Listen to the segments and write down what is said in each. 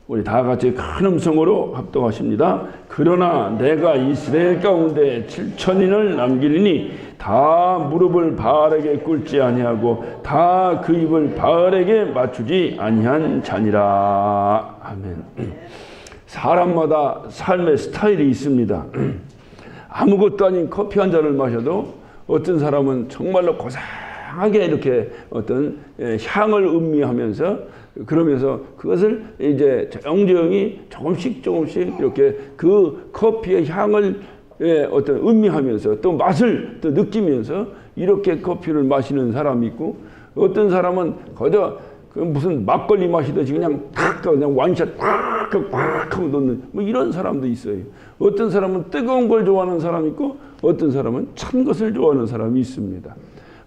우리 다 같이 큰 음성으로 합동하십니다. 그러나 내가 이스라엘 가운데 7천인을 남기리니 다 무릎을 바알에게 꿇지 아니하고 다 그 입을 바알에게 맞추지 아니한 자니라. 아멘. 사람마다 삶의 스타일이 있습니다. 아무것도 아닌 커피 한 잔을 마셔도 어떤 사람은 정말로 고상하게 이렇게 어떤 향을 음미하면서 그러면서 그것을 이제 조용히 조금씩 이렇게 그 커피의 향을 어떤 음미하면서 또 맛을 또 느끼면서 이렇게 커피를 마시는 사람이 있고, 어떤 사람은 거저 그 무슨 막걸리 마시듯이 그냥 완샷 꽉 하고 넣는 뭐 이런 사람도 있어요. 어떤 사람은 뜨거운 걸 좋아하는 사람이 있고, 어떤 사람은 찬 것을 좋아하는 사람이 있습니다.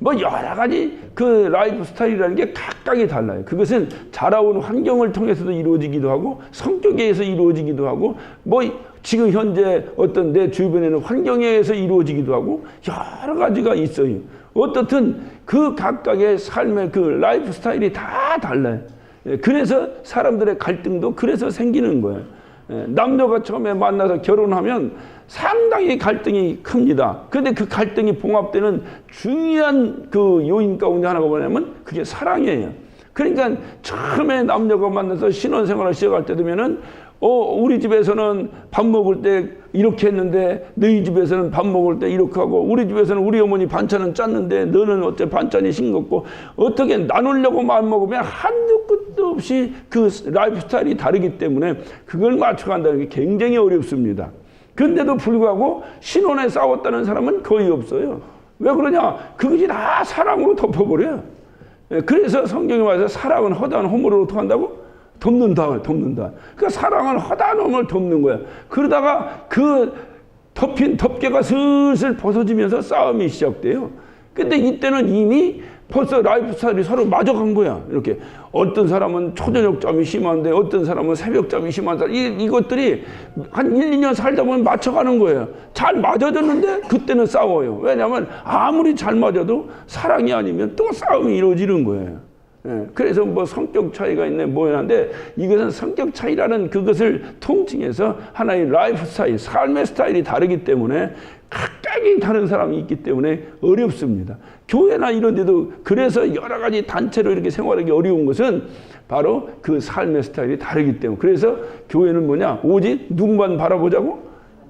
뭐 여러 가지 그 라이프 스타일이라는 게 각각이 달라요. 그것은 자라온 환경을 통해서도 이루어지기도 하고 성격에 의해서 이루어지기도 하고 뭐 지금 현재 어떤 내 주변에는 환경에 의해서 이루어지기도 하고 여러 가지가 있어요. 어떻든 그 각각의 삶의 그 라이프 스타일이 다 달라요. 그래서 사람들의 갈등도 그래서 생기는 거예요. 남녀가 처음에 만나서 결혼하면 상당히 갈등이 큽니다. 그런데 그 갈등이 봉합되는 중요한 그 요인 가운데 하나가 뭐냐면 그게 사랑이에요. 그러니까 처음에 남녀가 만나서 신혼생활을 시작할 때 되면은 우리 집에서는 밥 먹을 때 이렇게 했는데 너희 집에서는 밥 먹을 때 이렇게 하고, 우리 집에서는 우리 어머니 반찬은 짰는데 너는 어째 반찬이 싱겁고, 어떻게 나누려고 마음먹으면 한도 끝도 없이 그 라이프 스타일이 다르기 때문에 그걸 맞춰간다는 게 굉장히 어렵습니다. 그런데도 불구하고 신혼에 싸웠다는 사람은 거의 없어요. 왜 그러냐? 그것이 다 사랑으로 덮어버려요. 그래서 성경에 말해서 사랑은 허다한 허물을 어떻게 한다고? 덮는다. 그러니까 사랑은 허다한 허물을 덮는 거야. 그러다가 그 덮인 덮개가 슬슬 벗어지면서 싸움이 시작돼요. 근데 이때는 이미 벌써 라이프 스타일이 서로 맞아간 거야. 이렇게 어떤 사람은 초저녁잠이 심한데 어떤 사람은 새벽잠이 심한데 이것들이 한 1, 2년 살다 보면 맞춰가는 거예요. 잘 맞아졌는데 그때는 싸워요. 왜냐하면 아무리 잘 맞아도 사랑이 아니면 또 싸움이 이루어지는 거예요. 그래서 뭐 성격 차이가 있네 뭐였는데, 이것은 성격 차이라는 그것을 통칭해서 하나의 라이프 스타일, 삶의 스타일이 다르기 때문에 각각이 다른 사람이 있기 때문에 어렵습니다. 교회나 이런 데도 그래서 여러 가지 단체로 이렇게 생활하기 어려운 것은 바로 그 삶의 스타일이 다르기 때문에. 그래서 교회는 뭐냐? 오직 누구만 바라보자고?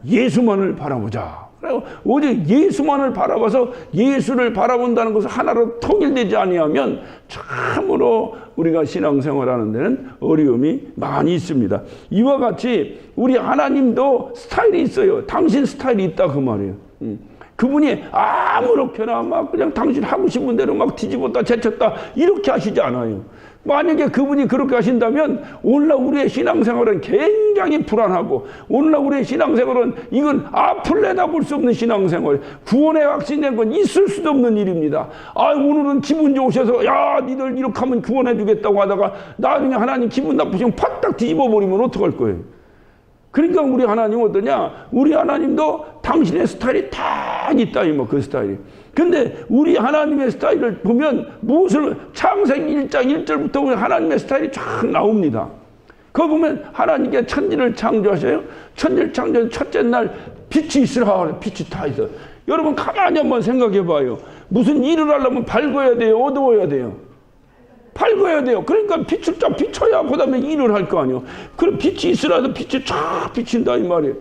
예수만을 바라보자. 그리고 오직 예수만을 바라봐서 예수를 바라본다는 것을 하나로 통일되지 아니하면 참으로 우리가 신앙생활하는 데는 어려움이 많이 있습니다. 이와 같이 우리 하나님도 스타일이 있어요. 당신 스타일이 있다 그 말이에요. 그분이 아무렇게나 막 그냥 당신 하고 싶은 대로 막 뒤집었다 제쳤다 이렇게 하시지 않아요. 만약에 그분이 그렇게 하신다면 오늘날 우리의 신앙생활은 굉장히 불안하고, 오늘날 우리의 신앙생활은 이건 앞을 내다볼 수 없는 신앙생활, 구원에 확신된 건 있을 수도 없는 일입니다. 오늘은 기분 좋으셔서 야 니들 이렇게 하면 구원해 주겠다고 하다가 나중에 하나님 기분 나쁘시면 팍딱 뒤집어 버리면 어떡할 거예요. 그러니까 우리 하나님은 어떠냐? 우리 하나님도 당신의 스타일이 다 있다 그 스타일이. 근데 우리 하나님의 스타일을 보면 무엇을 창세기 1장 1절부터 하나님의 스타일이 쫙 나옵니다. 그거 보면 하나님께 천지를 창조하셔요. 천지를 창조한 첫째 날 빛이 있으라. 빛이 다 있어. 여러분 가만히 한번 생각해 봐요. 무슨 일을 하려면 밝아야 돼요? 어두워야 돼요? 밝아야 돼요. 그러니까 빛을 쫙 비춰야 그 다음에 일을 할 거 아니에요. 그럼 빛이 있으라도 빛이 쫙 비친다 이 말이에요.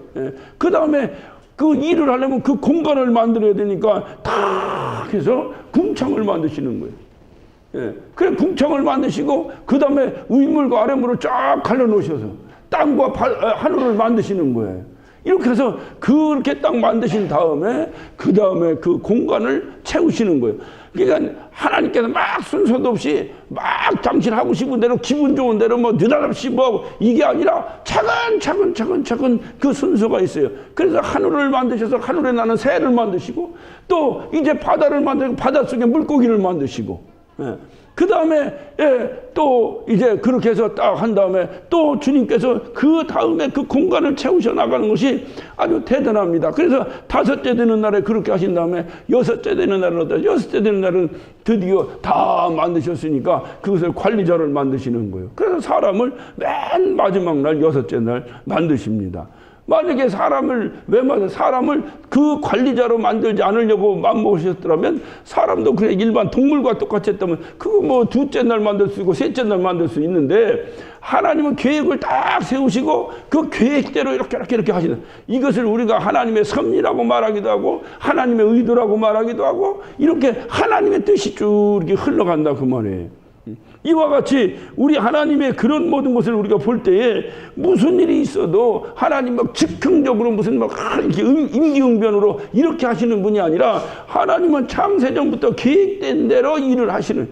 그 다음에 그 일을 하려면 그 공간을 만들어야 되니까 탁 해서 궁창을 만드시는 거예요. 그래 궁창을 만드시고 그 다음에 위물과 아래물을 쫙 갈라놓으셔서 땅과 하늘을 만드시는 거예요. 이렇게 해서 그렇게 딱 만드신 다음에 그 다음에 그 공간을 채우시는 거예요. 그러니까 하나님께서 막 순서도 없이 막 당신 하고 싶은 대로 기분 좋은 대로 뭐 느닷없이 뭐 이게 아니라 차근차근 그 순서가 있어요. 그래서 하늘을 만드셔서 하늘에 나는 새를 만드시고 또 이제 바다를 만들고 바닷속에 물고기를 만드시고 그 다음에 또 이제 그렇게 해서 딱 한 다음에 또 주님께서 그 다음에 그 공간을 채우셔 나가는 것이 아주 대단합니다. 그래서 5째 되는 날에 그렇게 하신 다음에 6째 되는 날은 어떠? 6째 되는 날은 드디어 다 만드셨으니까 그것을 관리자를 만드시는 거예요. 그래서 사람을 맨 마지막 날 6째 날 만드십니다. 만약에 사람을 그 관리자로 만들지 않으려고 마음먹으셨더라면 사람도 그냥 일반 동물과 똑같이 했다면 그거 뭐 2째 날 만들 수 있고 3째 날 만들 수 있는데 하나님은 계획을 딱 세우시고 그 계획대로 이렇게 하시는, 이것을 우리가 하나님의 섭리라고 말하기도 하고 하나님의 의도라고 말하기도 하고 이렇게 하나님의 뜻이 쭉 이렇게 흘러간다 그 말이에요. 이와 같이 우리 하나님의 그런 모든 것을 우리가 볼 때에 무슨 일이 있어도 하나님 막 즉흥적으로 무슨 막 이렇게 임기응변으로 이렇게 하시는 분이 아니라 하나님은 창세전부터 계획된 대로 일을 하시는,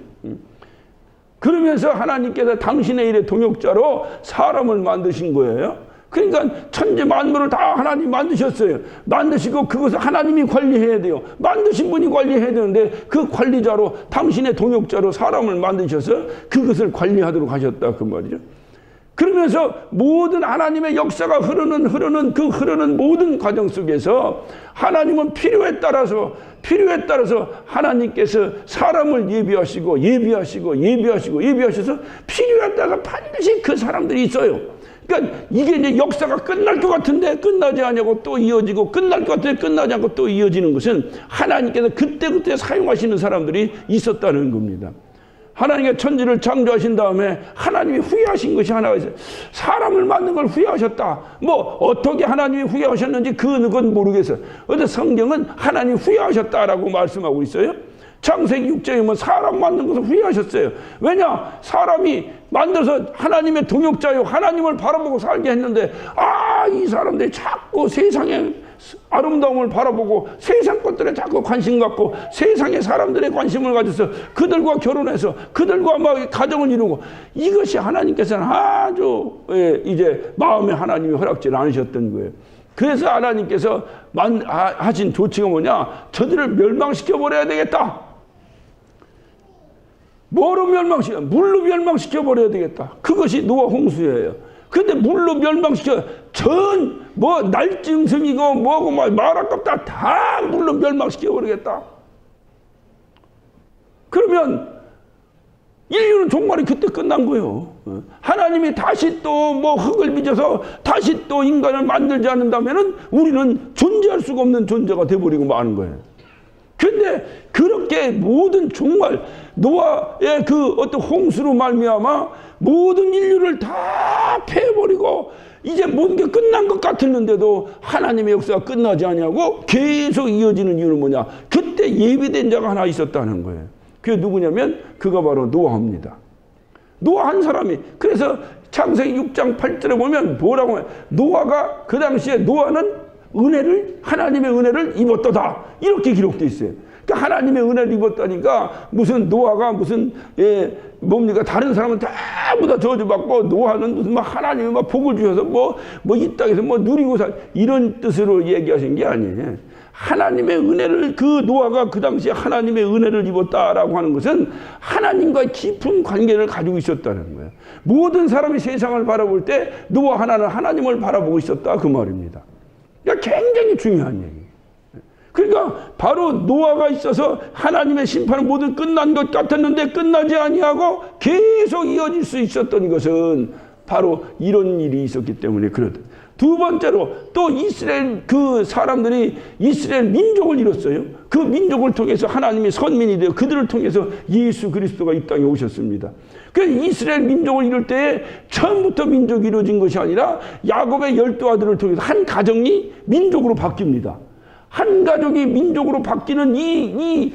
그러면서 하나님께서 당신의 일의 동역자로 사람을 만드신 거예요. 그러니까 천지 만물을 다 하나님 만드셨어요. 만드시고 그것을 하나님이 관리해야 돼요. 만드신 분이 관리해야 되는데 그 관리자로 당신의 동역자로 사람을 만드셔서 그것을 관리하도록 하셨다 그 말이죠. 그러면서 모든 하나님의 역사가 흐르는 모든 과정 속에서 하나님은 필요에 따라서 하나님께서 사람을 예비하셔서 필요에 따라서 반드시 그 사람들이 있어요. 그러니까 이게 이제 역사가 끝날 것 같은데 끝나지 않고 또 이어지고 끝날 것 같은데 끝나지 않고 또 이어지는 것은 하나님께서 그때그때 사용하시는 사람들이 있었다는 겁니다. 하나님께서 천지를 창조하신 다음에 하나님이 후회하신 것이 하나가 있어요. 사람을 만든 걸 후회하셨다. 뭐 어떻게 하나님이 후회하셨는지 그건 모르겠어요. 근데 성경은 하나님이 후회하셨다라고 말씀하고 있어요. 창세기 6장에 보면 사람 만든 것을 후회하셨어요. 왜냐? 사람이 만들어서 하나님의 동역자요 하나님을 바라보고 살게 했는데 이 사람들이 자꾸 세상의 아름다움을 바라보고 세상 것들에 자꾸 관심 갖고 세상의 사람들의 관심을 가져서 그들과 결혼해서 그들과 막 가정을 이루고, 이것이 하나님께서는 아주 이제 마음에 하나님이 허락지 않으셨던 거예요. 그래서 하나님께서 하신 조치가 뭐냐? 저들을 멸망시켜버려야 되겠다. 뭐로 멸망시켜? 물로 멸망시켜버려야 되겠다. 그것이 노아 홍수예요. 근데 물로 멸망시켜 날짐승이고 뭐고 말할 것 다 물로 멸망시켜버리겠다. 그러면 인류는 종말이 그때 끝난 거예요. 하나님이 다시 또 흙을 빚어서 다시 또 인간을 만들지 않는다면은 우리는 존재할 수가 없는 존재가 돼버리고 마는 거예요. 근데 그렇게 모든 정말 노아의 그 어떤 홍수로 말미암아 모든 인류를 다 패버리고 이제 모든 게 끝난 것 같았는데도 하나님의 역사가 끝나지 않냐고 계속 이어지는 이유는 뭐냐? 그때 예비된 자가 하나 있었다는 거예요. 그게 누구냐면 그가 바로 노아입니다. 노아 한 사람이. 그래서 창세기 6장 8절에 보면 뭐라고 해요? 노아가 그 당시에 노아는 하나님의 은혜를 입었도다. 이렇게 기록되어 있어요. 그러니까 하나님의 은혜를 입었다니까 무슨 노아가 뭡니까? 다른 사람은 전부 다 저주받고 노아는 무슨 하나님이 복을 주셔서 이 땅에서 누리고 이런 뜻으로 얘기하신 게 아니에요. 하나님의 은혜를 그 노아가 그 당시에 하나님의 은혜를 입었다라고 하는 것은 하나님과의 깊은 관계를 가지고 있었다는 거예요. 모든 사람이 세상을 바라볼 때 노아 하나는 하나님을 바라보고 있었다 그 말입니다. 굉장히 중요한 얘기예요. 그러니까 바로 노아가 있어서 하나님의 심판은 모두 끝난 것 같았는데 끝나지 아니하고 계속 이어질 수 있었던 것은 바로 이런 일이 있었기 때문에 그렇다. 두 번째로 또 이스라엘 그 사람들이 이스라엘 민족을 이뤘어요. 그 민족을 통해서 하나님이 선민이 되어 그들을 통해서 예수 그리스도가 이 땅에 오셨습니다. 그래서 이스라엘 민족을 이룰 때에 처음부터 민족이 이루어진 것이 아니라 야곱의 12아들을 통해서 한 가정이 민족으로 바뀝니다. 한 가족이 민족으로 바뀌는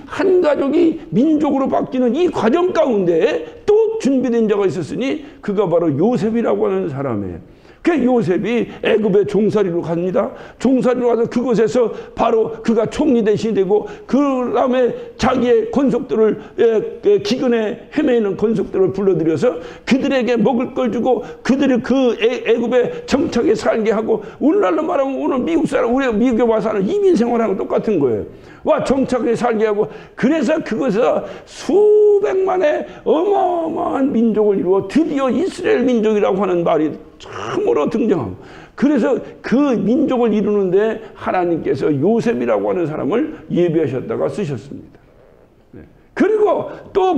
한 가족이 민족으로 바뀌는 이 과정 가운데 또 준비된 자가 있었으니 그가 바로 요셉이라고 하는 사람이에요. 그 요셉이 애굽의 종살이로 갑니다. 종살이로 가서 그곳에서 바로 그가 총리 대신이 되고 그 다음에 자기의 권속들을 기근에 헤매는 권속들을 불러들여서 그들에게 먹을 걸 주고 그들을 그 애굽의 정착에 살게 하고 오늘날로 말하면 오늘 미국 사람 우리가 미국에 와서 하는 이민 생활하고 똑같은 거예요. 와 정착해 살게 하고, 그래서 그것에서 수백만의 어마어마한 민족을 이루어 드디어 이스라엘 민족이라고 하는 말이 처음으로 등장하고, 그래서 그 민족을 이루는데 하나님께서 요셉이라고 하는 사람을 예비하셨다가 쓰셨습니다. 그리고 또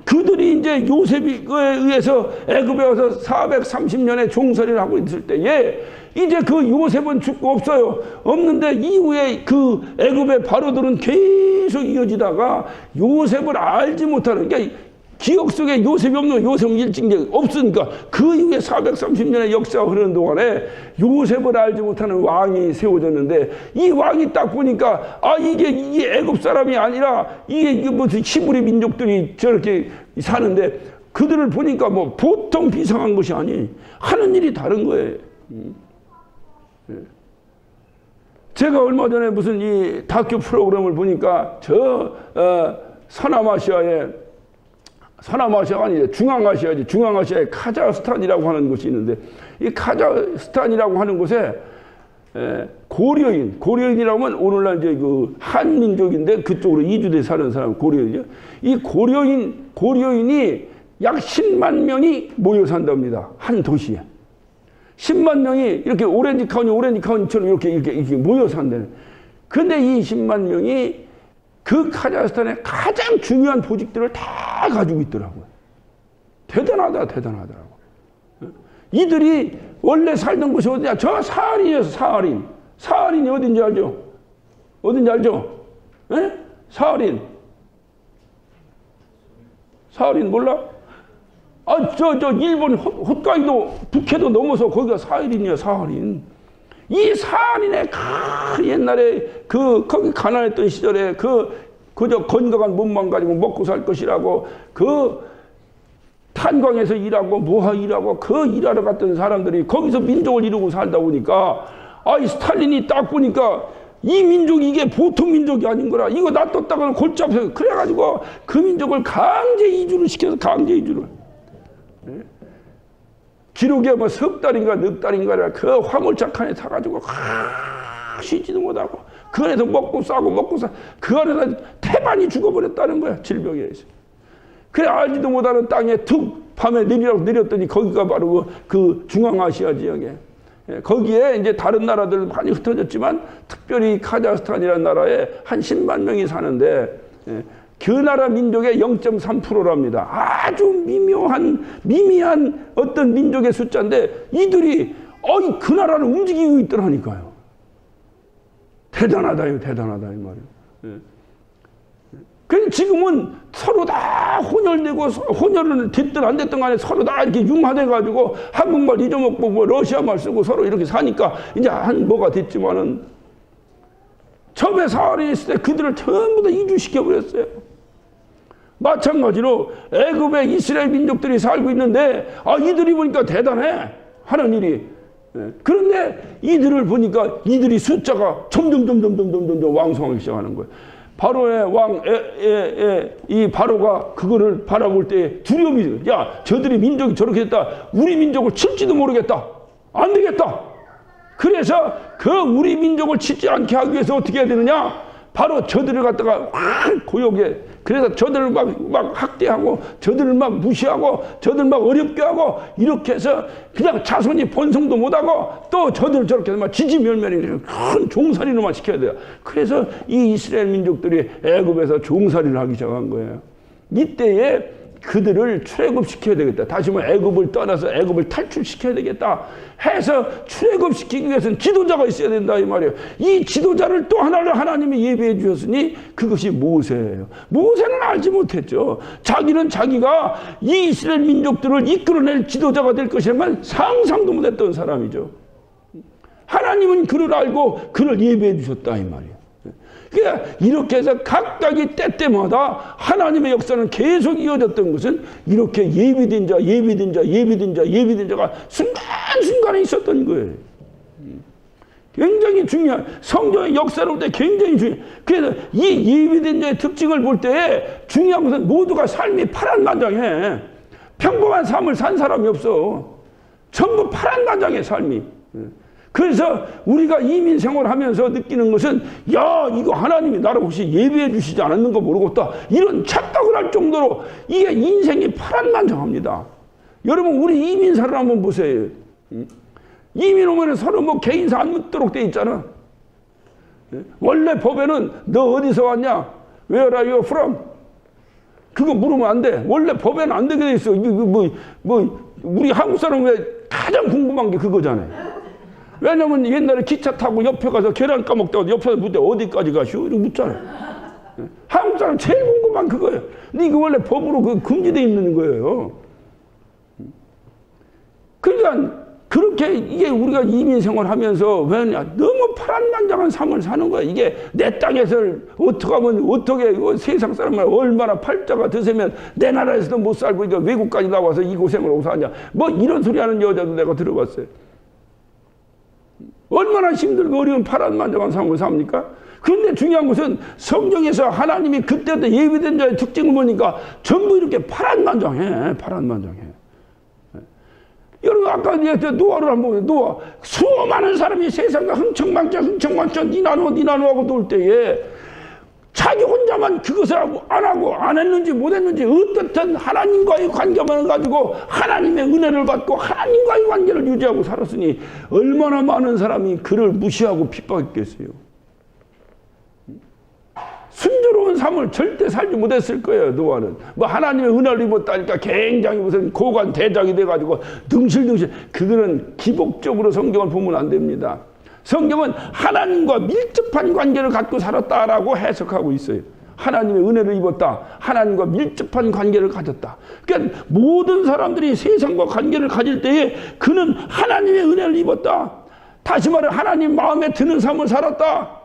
그들이 이제 요셉에 의해서 애굽에 와서 430년의 종살이를 하고 있을 때에 이제 그 요셉은 죽고 없어요. 없는데 이후에 그 애굽의 바로들은 계속 이어지다가 요셉을 알지 못하는, 그러니까 기억 속에 요셉이 없는, 요셉 일찍 없으니까 그 이후에 430년의 역사가 흐르는 동안에 요셉을 알지 못하는 왕이 세워졌는데, 이 왕이 딱 보니까 이게 애굽 사람이 아니라 이게 무슨 히브리 민족들이 저렇게 사는데, 그들을 보니까 뭐 보통 비상한 것이 아니 하는 일이 다른 거예요. 제가 얼마 전에 무슨 이 다큐 프로그램을 보니까 서남아시아가 아니라 중앙아시아지. 중앙아시아에 카자흐스탄이라고 하는 곳이 있는데, 이 카자흐스탄이라고 하는 곳에 고려인이라고 하면 오늘날 이제 그 한민족인데 그쪽으로 이주돼 사는 사람 고려인이죠. 이 고려인이 약 10만 명이 모여 산답니다. 한 도시에. 10만 명이 이렇게 오렌지 카운티처럼 이렇게 모여 산다는. 근데 이 10만 명이 그 카자흐스탄의 가장 중요한 보직들을 다 가지고 있더라고요. 대단하더라고. 이들이 원래 살던 곳이 어디냐? 저 사하린이었어, 사하린. 사하린이 어딘지 알죠? 어딘지 알죠? 예? 사하린. 사하린 몰라? 일본 홋카이도, 북해도 넘어서 거기가 사하린이야, 사하린. 이 사하린에 옛날에 거기 가난했던 시절에 그저 건강한 몸만 가지고 먹고 살 것이라고 탄광에서 일하고 일하고 일하러 갔던 사람들이 거기서 민족을 이루고 살다 보니까 이 스탈린이 딱 보니까 이 민족이 이게 보통 민족이 아닌 거라, 이거 놔뒀다가는 골치 아파서, 그래가지고 그 민족을 강제 이주를 시켜서 강제 이주를. 기록에 뭐 석 달인가 넉 달인가 그 화물차 칸에 타가지고 쉬지도 못하고 그 안에서 먹고 싸고 그 안에서 태반이 죽어버렸다는 거야, 질병에 의해서. 그래 알지도 못하는 땅에 툭 밤에 내렸더니 거기가 바로 그 중앙아시아 지역에, 거기에 이제 다른 나라들 많이 흩어졌지만 특별히 카자흐스탄이라는 나라에 한 10만 명이 사는데, 그 나라 민족의 0.3%랍니다. 아주 미미한 어떤 민족의 숫자인데 이들이 그 나라를 움직이고 있더라니까요. 대단하다 이 말이에요. 그래서 지금은 서로 다 혼혈되고, 혼혈은 됐든 안 됐든 간에 서로 다 이렇게 융화돼가지고 한국말 잊어먹고 뭐 러시아말 쓰고 서로 이렇게 사니까 이제 뭐가 됐지만은, 처음에 사하린에 있을 때 그들을 전부 다 이주시켜버렸어요. 마찬가지로 애굽에 이스라엘 민족들이 살고 있는데 이들이 보니까 대단해 하는 일이. 그런데 이들을 보니까 이들이 숫자가 점점 왕성하기 시작하는 거예요. 바로의 왕 이 바로가 그거를 바라볼 때 두려움이, 야 저들이 민족이 저렇게 됐다, 우리 민족을 칠지도 모르겠다, 안 되겠다. 그래서 그 우리 민족을 치지 않게 하기 위해서 어떻게 해야 되느냐? 바로 저들을 갖다가 고용해. 그래서 저들을 막 학대하고, 저들을 막 무시하고, 저들 막 어렵게 하고, 이렇게 해서 그냥 자손이 번성도 못하고, 또 저들을 저렇게 막 지지멸멸이 큰 종살이로만 시켜야 돼요. 그래서 이 이스라엘 민족들이 애굽에서 종살이를 하기 시작한 거예요. 이때에 그들을 출애굽시켜야 되겠다. 다시 말해 애굽을 떠나서 애굽을 탈출시켜야 되겠다 해서 출애굽시키기 위해서는 지도자가 있어야 된다 이 말이에요. 이 지도자를 또 하나를 하나님이 예비해 주셨으니 그것이 모세예요. 모세는 알지 못했죠. 자기는 자기가 이 이스라엘 민족들을 이끌어낼 지도자가 될 것이라면 상상도 못했던 사람이죠. 하나님은 그를 알고 그를 예비해 주셨다 이 말이에요. 그러니까 이렇게 해서 각각이 때때마다 하나님의 역사는 계속 이어졌던 것은 이렇게 예비된 자가 순간순간에 있었던 거예요. 굉장히 중요한, 성경의 역사를 볼 때 굉장히 중요해요. 그래서 이 예비된 자의 특징을 볼 때 중요한 것은 모두가 삶이 파란만장해. 평범한 삶을 산 사람이 없어. 전부 파란만장해 삶이. 그래서 우리가 이민 생활하면서 느끼는 것은 야 이거 하나님이 나를 혹시 예배해 주시지 않았는 거 모르겠다 이런 착각을 할 정도로 이게 인생이 파란만장합니다. 여러분 우리 이민사를 한번 보세요. 이민 오면 서로 뭐 개인사 안 묻도록 돼 있잖아. 원래 법에는 너 어디서 왔냐? Where are you from? 그거 물으면 안 돼. 원래 법에는 안 되게 돼 있어. 우리 한국 사람의 가장 궁금한 게 그거잖아요. 왜냐면 옛날에 기차 타고 옆에 가서 계란 까먹다가 옆에서 묻대 어디까지 가시오? 이렇게 묻잖아요. 한국 사람 제일 궁금한 그거예요. 근데 이거 원래 법으로 금지되어 있는 거예요. 그러니까 그렇게 이게 우리가 이민 생활하면서 왜냐 너무 파란만장한 삶을 사는 거야. 이게 내 땅에서 어떻게 하면 어떻게 세상 사람을 얼마나 팔자가 드세면 내 나라에서도 못 살고 이거 외국까지 나와서 이 고생을 하고 사냐. 뭐 이런 소리 하는 여자도 내가 들어봤어요. 얼마나 힘들고 어려운 파란만장한 삶을 삽니까? 그런데 중요한 것은 성경에서 하나님이 그때도 예비된 자의 특징을 보니까 전부 이렇게 파란만장해. 파란만장해. 여러분 아까 노아를 한번 보세요. 노아 수많은 사람이 세상과 흥청망청 니나노하고 놀 때에 자기 혼자만 그것을 하고 안 했는지 못 했는지 어떻든 하나님과의 관계만 가지고 하나님의 은혜를 받고 하나님과의 관계를 유지하고 살았으니 얼마나 많은 사람이 그를 무시하고 핍박했겠어요. 순조로운 삶을 절대 살지 못했을 거예요. 노아는 뭐 하나님의 은혜를 입었다니까 굉장히 무슨 고관 대장이 돼가지고 등실등실 그거는 기복적으로 성경을 보면 안 됩니다. 성경은 하나님과 밀접한 관계를 갖고 살았다라고 해석하고 있어요. 하나님의 은혜를 입었다. 하나님과 밀접한 관계를 가졌다. 그러니까 모든 사람들이 세상과 관계를 가질 때에 그는 하나님의 은혜를 입었다. 다시 말해 하나님 마음에 드는 삶을 살았다.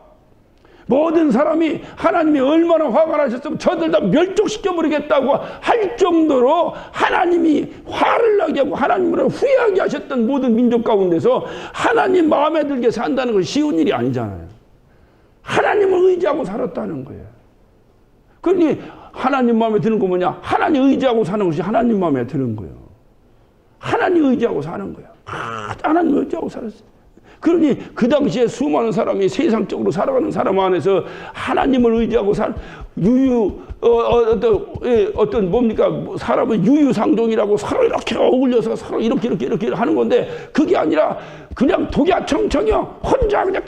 모든 사람이 하나님이 얼마나 화가 나셨으면 저들 다 멸족시켜버리겠다고 할 정도로 하나님이 화를 나게 하고 하나님을 후회하게 하셨던 모든 민족 가운데서 하나님 마음에 들게 산다는 건 쉬운 일이 아니잖아요. 하나님을 의지하고 살았다는 거예요. 그러니 하나님 마음에 드는 거 뭐냐? 하나님 의지하고 사는 것이 하나님 마음에 드는 거예요. 하나님 의지하고 사는 거예요. 하나님 의지하고 살았어요. 그러니 그 당시에 수많은 사람이 세상적으로 살아가는 사람 안에서 하나님을 의지하고 어떤 뭡니까 사람은 유유상종이라고 서로 이렇게 어울려서 서로 이렇게 하는 건데 그게 아니라 그냥 독야청청이요. 혼자 그냥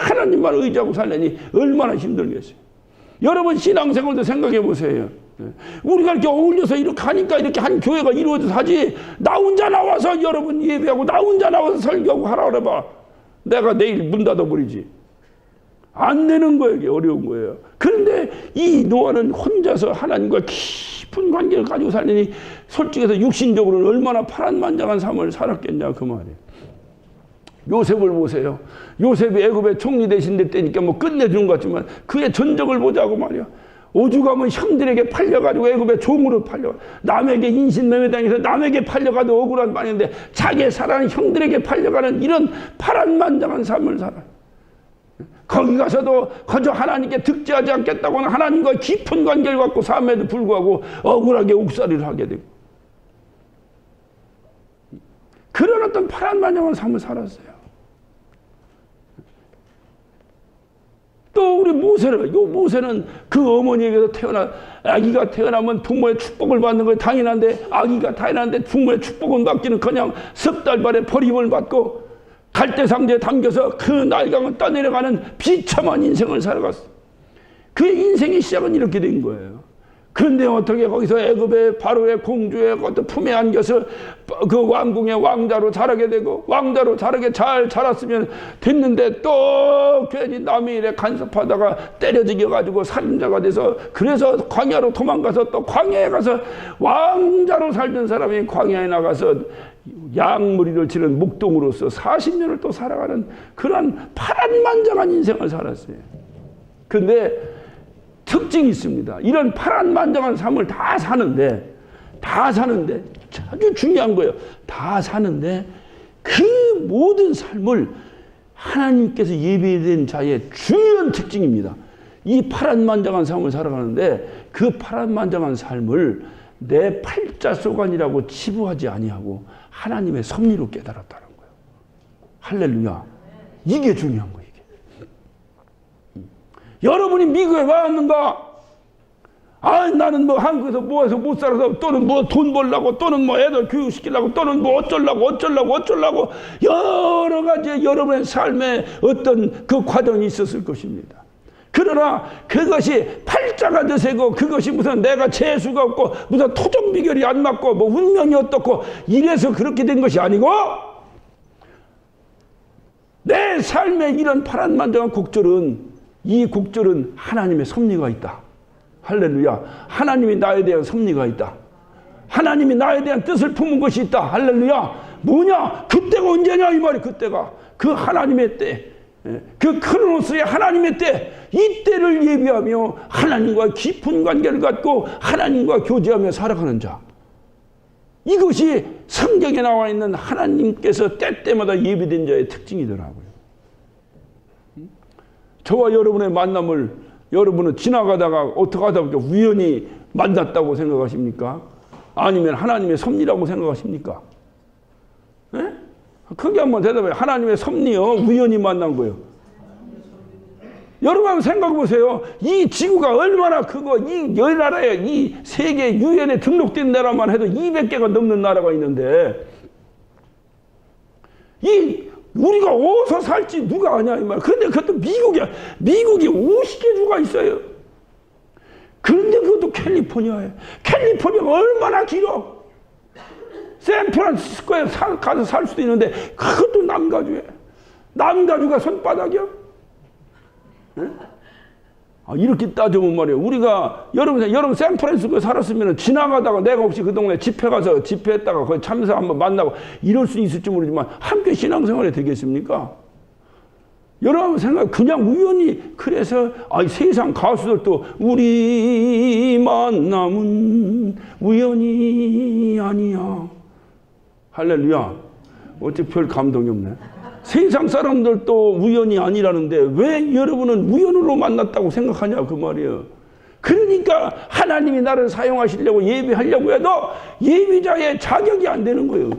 하나님만 의지하고 살려니 얼마나 힘들겠어요. 여러분 신앙생활도 생각해 보세요. 우리가 이렇게 어울려서 이렇게 하니까 이렇게 한 교회가 이루어져서 하지 나 혼자 나와서 여러분 예배하고 나 혼자 나와서 설교하고 하라 그래봐 내가 내일 문 닫아버리지 안 되는 거예요. 이게 어려운 거예요. 그런데 이 노아는 혼자서 하나님과 깊은 관계를 가지고 살려니 솔직해서 육신적으로는 얼마나 파란만장한 삶을 살았겠냐 그 말이에요. 요셉을 보세요. 요셉이 애굽의 총리 대신 때니까 뭐 끝내주는 것 같지만 그의 전적을 보자고 말이야. 오죽하면 형들에게 팔려가지고 애굽의 종으로 팔려 남에게 인신매매당해서 남에게 팔려가도 억울한 반인데 자기의 사랑하는 형들에게 팔려가는 이런 파란만장한 삶을 살아. 거기 가서도 그저 하나님께 득지하지 않겠다고는 하나님과 깊은 관계를 갖고 삶에도 불구하고 억울하게 옥살이를 하게 되고 그런 어떤 파란만장한 삶을 살았어요. 또 우리 모세는 그 어머니에게서 아기가 태어나면 부모의 축복을 받는 거 당연한데 아기가 태어났는데 부모의 축복은 받기는 그냥 석 달 만에 버림을 받고 갈대상자에 담겨서 그 날강을 떠내려가는 비참한 인생을 살아갔어. 그의 인생의 시작은 이렇게 된 거예요. 그런데 어떻게 거기서 애굽의 바로의 공주의 어떤 품에 안겨서 그 왕궁의 왕자로 자라게 되고 왕자로 자라게 잘 자랐으면 됐는데 또 괜히 남의 일에 간섭하다가 때려죽여가지고 살인자가 돼서 그래서 광야로 도망가서 또 광야에 가서 왕자로 살던 사람이 광야에 나가서 양무리를 치는 묵동으로서 40년을 또 살아가는 그런 파란만장한 인생을 살았어요. 근데 특징이 있습니다. 이런 파란만장한 삶을 다 사는데 아주 중요한 거예요. 다 사는데 그 모든 삶을 하나님께서 예비된 자의 중요한 특징입니다. 이 파란만장한 삶을 살아가는데 그 파란만장한 삶을 내 팔자소관이라고 치부하지 아니하고 하나님의 섭리로 깨달았다는 거예요. 할렐루야. 이게 중요한 거예요. 이게. 여러분이 미국에 왔는가? 아, 나는 뭐 한국에서 뭐해서 못 살아서, 또는 뭐 돈 벌려고, 또는 뭐 애들 교육시키려고, 또는 뭐 어쩌려고 여러 가지 여러분의 삶에 어떤 그 과정이 있었을 것입니다. 그러나 그것이 팔자가 드세고, 그것이 무슨 내가 재수가 없고 무슨 토종 비결이 안 맞고 뭐 운명이 어떻고 이래서 그렇게 된 것이 아니고, 내 삶에 이런 파란만장한 곡절은, 이 곡절은 하나님의 섭리가 있다. 할렐루야. 하나님이 나에 대한 섭리가 있다. 하나님이 나에 대한 뜻을 품은 것이 있다. 할렐루야. 뭐냐? 그때가 언제냐 이 말이. 그때가 그 하나님의 때, 그 크로노스의 하나님의 때, 이 때를 예비하며 하나님과 깊은 관계를 갖고 하나님과 교제하며 살아가는 자, 이것이 성경에 나와 있는 하나님께서 때때마다 예비된 자의 특징이더라고요. 저와 여러분의 만남을 여러분은 지나가다가 어떻게 하다 보니까 우연히 만났다고 생각하십니까? 아니면 하나님의 섭리라고 생각하십니까? 예? 크게 한번 대답해요. 하나님의 섭리요? 우연히 만난 거예요? 여러분 한번 생각해 보세요. 이 지구가 얼마나 크고, 이 열나라에, 이 세계 유엔에 등록된 나라만 해도 200개가 넘는 나라가 있는데, 우리가 어디서 살지 누가 아냐 이 말. 그런데 그것도 미국에 50개 주가 있어요. 그런데 그것도 캘리포니아에. 캘리포니아가 얼마나 길어. 샌프란시스코에 가서 살 수도 있는데 그것도 남가주에. 남가주가 손바닥이야. 네? 아, 이렇게 따져보면 말이에요. 우리가 여러분 샌프란시스코에 살았으면 지나가다가 내가 혹시 그 동네 집회 가서 집회했다가 거기 참사 한번 만나고 이럴 수 있을지 모르지만 함께 신앙생활이 되겠습니까? 여러분 생각, 그냥 우연히. 그래서 세상 가수들도 우리 만남은 우연이 아니야. 할렐루야. 어째 별 감동이 없네. 세상 사람들도 우연이 아니라는데 왜 여러분은 우연으로 만났다고 생각하냐 그 말이에요. 그러니까 하나님이 나를 사용하시려고 예비하려고 해도 예비자의 자격이 안 되는 거예요.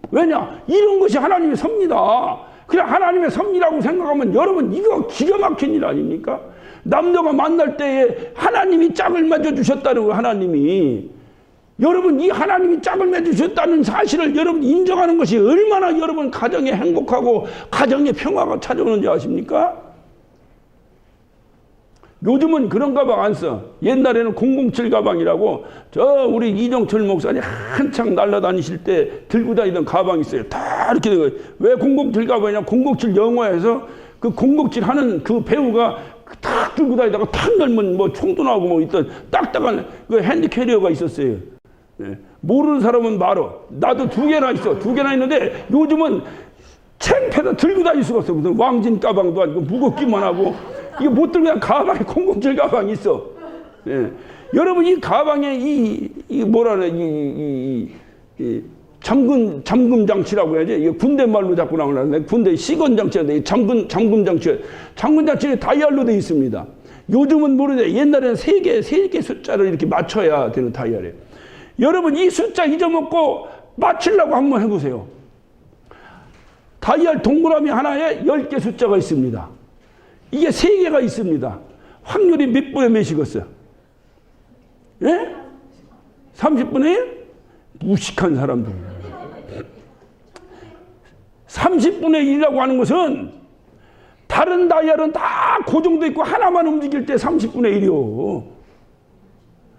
왜냐? 이런 것이 하나님의 섭리다. 그냥 하나님의 섭리라고 생각하면 여러분 이거 기가 막힌 일 아닙니까? 남녀가 만날 때에 하나님이 짝을 맺어주셨다는 거예요. 하나님이. 여러분 이 하나님이 짝을 맺으셨다는 사실을 여러분 인정하는 것이 얼마나 여러분 가정에 행복하고 가정에 평화가 찾아오는지 아십니까? 요즘은 그런 가방 안 써. 옛날에는 007 가방이라고 우리 이정철 목사님 한창 날아다니실 때 들고 다니던 가방이 있어요. 다 이렇게 된 거예요. 왜 007 가방이냐? 007 영화에서 그 007 하는 그 배우가 탁 들고 다니다가 탁 열면 뭐 총도 나오고 뭐 있던 딱딱한 그 핸드 캐리어가 있었어요. 네. 모르는 사람은 말어. 나도 2개나 있어. 2개나 있는데 요즘은 창피해서 들고 다닐 수가 없어. 무슨 왕진 가방도 아니고 무겁기만 하고 이게 못 들고 그냥 가방에 007 가방이 있어. 네. 여러분 이 가방에 이 뭐라래 이 잠금 장치라고 해야지. 이게 군대 말로 자꾸 나오는데 군대 시건 장치인데 잠금 장치. 잠금 장치는 다이얼로 되어 있습니다. 요즘은 모르는데 옛날에는 3개 숫자를 이렇게 맞춰야 되는 다이얼이에요. 여러분 이 숫자 잊어먹고 맞추려고 한번 해보세요. 다이얼 동그라미 하나에 10개 숫자가 있습니다. 이게 3개가 있습니다. 확률이 몇 분의 몇이겠어요? 예? 30분의 1? 무식한 사람들. 30분의 1이라고 하는 것은 다른 다이얼은 다 고정돼 있고 하나만 움직일 때 30분의 1이요.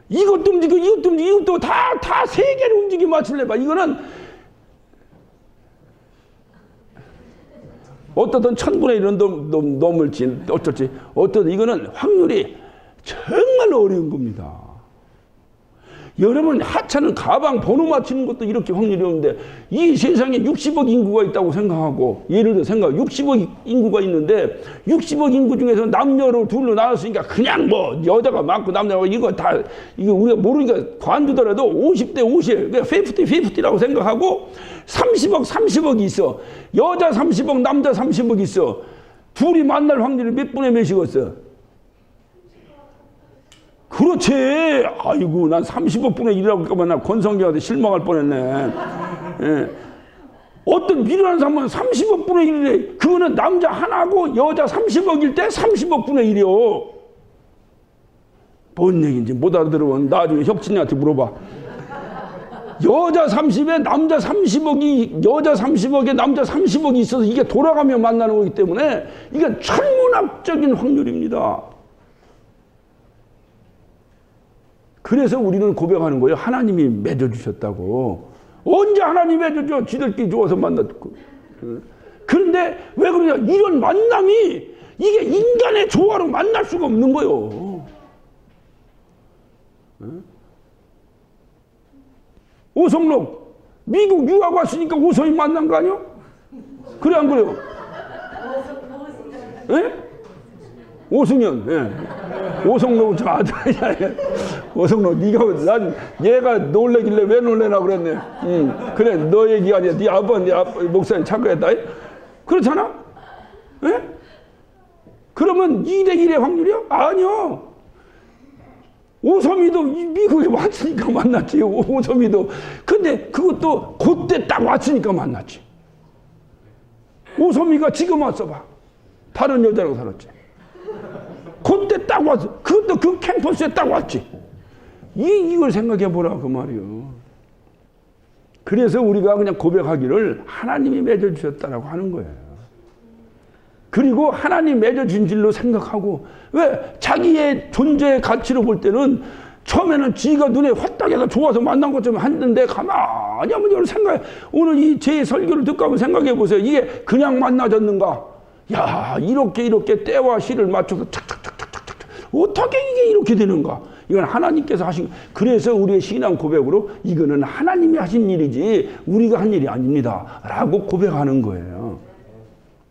이것도 움직이고 이것도 움직이고 이것도 다 3개를 움직이고 맞추려봐. 이거는 어떻든 1000분의 1은 넘을지 어쩔지. 어떻든 이거는 확률이 정말 어려운 겁니다. 여러분 하찮은 가방 번호 맞추는 것도 이렇게 확률이 없는데 이 세상에 60억 인구가 있다고 생각하고, 예를 들어 60억 인구가 있는데 60억 인구 중에서 남녀로 둘로 나눴으니까 그냥 뭐 여자가 많고 남자가 이거 우리가 모르니까 관두더라도 50대 50, 그러니까 50-50라고 생각하고 30억이 있어. 여자 30억, 남자 30억 있어. 둘이 만날 확률이 몇 분의 몇이겠어? 그렇지. 아이고, 난 30억 분의 1이라고 할까봐 나 권성경한테 실망할 뻔했네. 예. 어떤 미련한 사람은 30억 분의 1이래. 그거는 남자 하나고 여자 30억일 때 30억 분의 1이요. 뭔 얘기인지 못 알아들으면 나중에 혁진이한테 물어봐. 여자 30에 남자 30억이, 여자 30억에 남자 30억이 있어서 이게 돌아가며 만나는 거기 때문에 이게 천문학적인 확률입니다. 그래서 우리는 고백하는 거예요. 하나님이 맺어주셨다고. 언제 하나님이 맺어줘? 지들끼리 좋아서 만났고. 그런데 왜 그러냐? 이런 만남이 이게 인간의 조화로 만날 수가 없는 거예요. 오성록 미국 유학 왔으니까 오성이 만난 거 아니야? 그래 안 그래요? 예? 오승현, 예. 오성록 저 아들이야. 오성록 네가 난 얘가 놀래길래 왜 놀래나 그랬네. 그래 너 얘기 아니야. 네 아빠 목사님 착각했다. 그렇잖아? 예? 그러면 2대 1의 확률이야? 아니요. 오섬이도 미국에 왔으니까 만났지. 오섬이도. 근데 그것도 그때 딱 왔으니까 만났지. 오섬이가 지금 왔어 봐. 다른 여자랑 살았지. 그때 딱 왔어. 그것도 그 캠퍼스에 딱 왔지. 이걸 생각해 보라 그 말이요. 그래서 우리가 그냥 고백하기를 하나님이 맺어주셨다라고 하는 거예요. 그리고 하나님 맺어준 줄로 생각하고, 왜 자기의 존재의 가치로 볼 때는 처음에는 지가 눈에 화딱해서 좋아서 만난 것처럼 했는데 가만히 한번 여러분 생각해. 오늘 이 제 설교를 듣고 한번 생각해 보세요. 이게 그냥 만나졌는가? 야, 이렇게 때와 시를 맞춰서 착착착착착착 어떻게 이게 이렇게 되는가? 이건 하나님께서 하신. 그래서 우리의 신앙 고백으로 이거는 하나님이 하신 일이지 우리가 한 일이 아닙니다 라고 고백하는 거예요.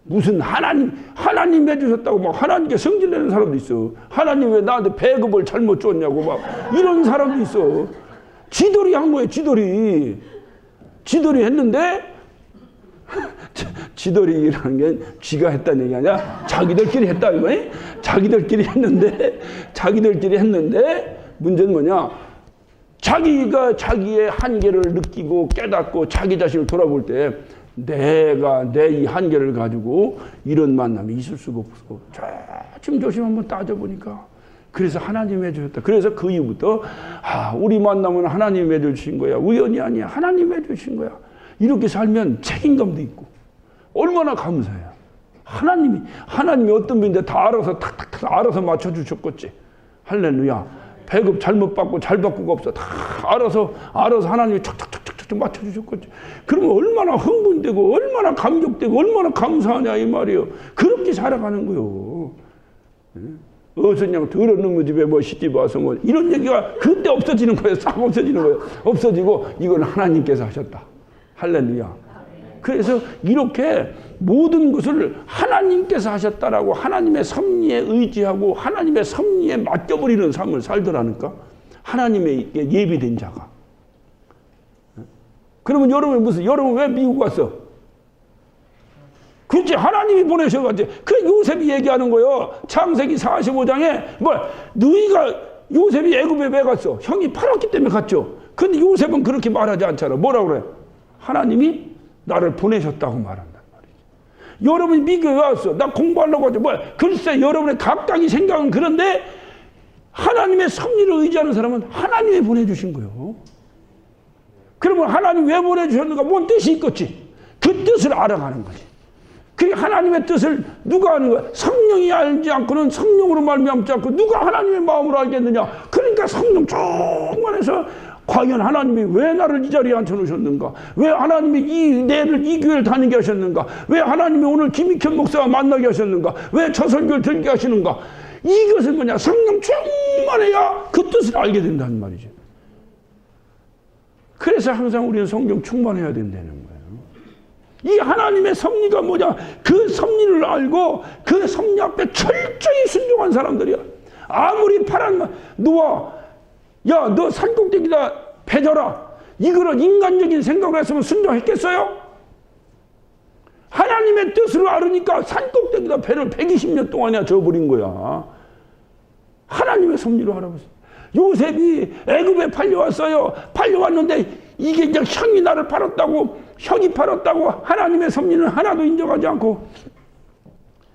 무슨 하나님 해주셨다고 막 하나님께 성질내는 사람도 있어. 하나님 왜 나한테 배급을 잘못 줬냐고 막 이런 사람도 있어. 지들이 한 거예요. 지들이 했는데 지들이라는 게 쥐가 했다는 얘기 아니야. 자기들끼리 했다 이거니. 자기들끼리 했는데 문제는 뭐냐. 자기가 자기의 한계를 느끼고 깨닫고 자기 자신을 돌아볼 때 내가 내 이 한계를 가지고 이런 만남이 있을 수가 없어. 조심조심 한번 따져보니까. 그래서 하나님이 해주셨다. 그래서 그 이후부터 우리 만남은 하나님이 해주신 거야. 우연이 아니야. 하나님이 해주신 거야. 이렇게 살면 책임감도 있고 얼마나 감사해요. 하나님이 어떤 분인데 다 알아서 탁탁탁 알아서 맞춰주셨겠지. 할렐루야. 배급 잘못 받고 잘 받고가 없어. 다 알아서 하나님이 척척척척 맞춰주셨겠지. 그러면 얼마나 흥분되고 얼마나 감격되고 얼마나 감사하냐 이 말이에요. 그렇게 살아가는 거요. 어선양 더러운 집에 뭐 시집 와서 뭐 이런 얘기가 그때 없어지는 거예요. 싹 없어지는 거예요. 없어지고 이건 하나님께서 하셨다. 할렐루야. 그래서 이렇게 모든 것을 하나님께서 하셨다라고 하나님의 섭리에 의지하고 하나님의 섭리에 맡겨버리는 삶을 살더라니까. 하나님의 예비된 자가. 그러면 여러분 왜 미국 갔어? 그렇지. 하나님이 보내셔가지고. 그 요셉이 얘기하는 거예요. 창세기 45장에 너희가 요셉이 애굽에 왜 갔어? 형이 팔았기 때문에 갔죠. 근데 요셉은 그렇게 말하지 않잖아. 뭐라고 그래? 하나님이 나를 보내셨다고 말한단 말이지. 여러분이 미국에 왜 왔어? 나 공부하려고 하죠. 글쎄 여러분의 각각의 생각은 그런데 하나님의 섭리를 의지하는 사람은 하나님이 보내주신 거예요. 그러면 하나님 왜 보내주셨는가? 뭔 뜻이 있겠지. 그 뜻을 알아가는 거지. 그 하나님의 뜻을 누가 아는 거야? 성령이 알지 않고는 성령으로 말미암지 않고 누가 하나님의 마음으로 알겠느냐? 그러니까 성령 충만해서 과연 하나님이 왜 나를 이 자리에 앉혀놓으셨는가? 왜 하나님이 내를 이 교회를 다니게 하셨는가? 왜 하나님이 오늘 김익현 목사와 만나게 하셨는가? 왜 저 설교를 들게 하시는가? 이것은 뭐냐? 성령 충만해야 그 뜻을 알게 된다는 말이죠. 그래서 항상 우리는 성령 충만해야 된다는 거예요. 이 하나님의 섭리가 뭐냐? 그 섭리를 알고 그 섭리 앞에 철저히 순종한 사람들이야. 아무리 파란 노아, 야, 너 산꼭대기다 배져라. 이거는 인간적인 생각을 했으면 순종했겠어요? 하나님의 뜻으로 알으니까 산꼭대기다 배를 120년 동안이나 져버린 거야. 하나님의 섭리로 알아봤어. 요셉이 애굽에 팔려왔어요. 팔려왔는데 이게 이제 형이 나를 팔았다고 형이 팔았다고 하나님의 섭리는 하나도 인정하지 않고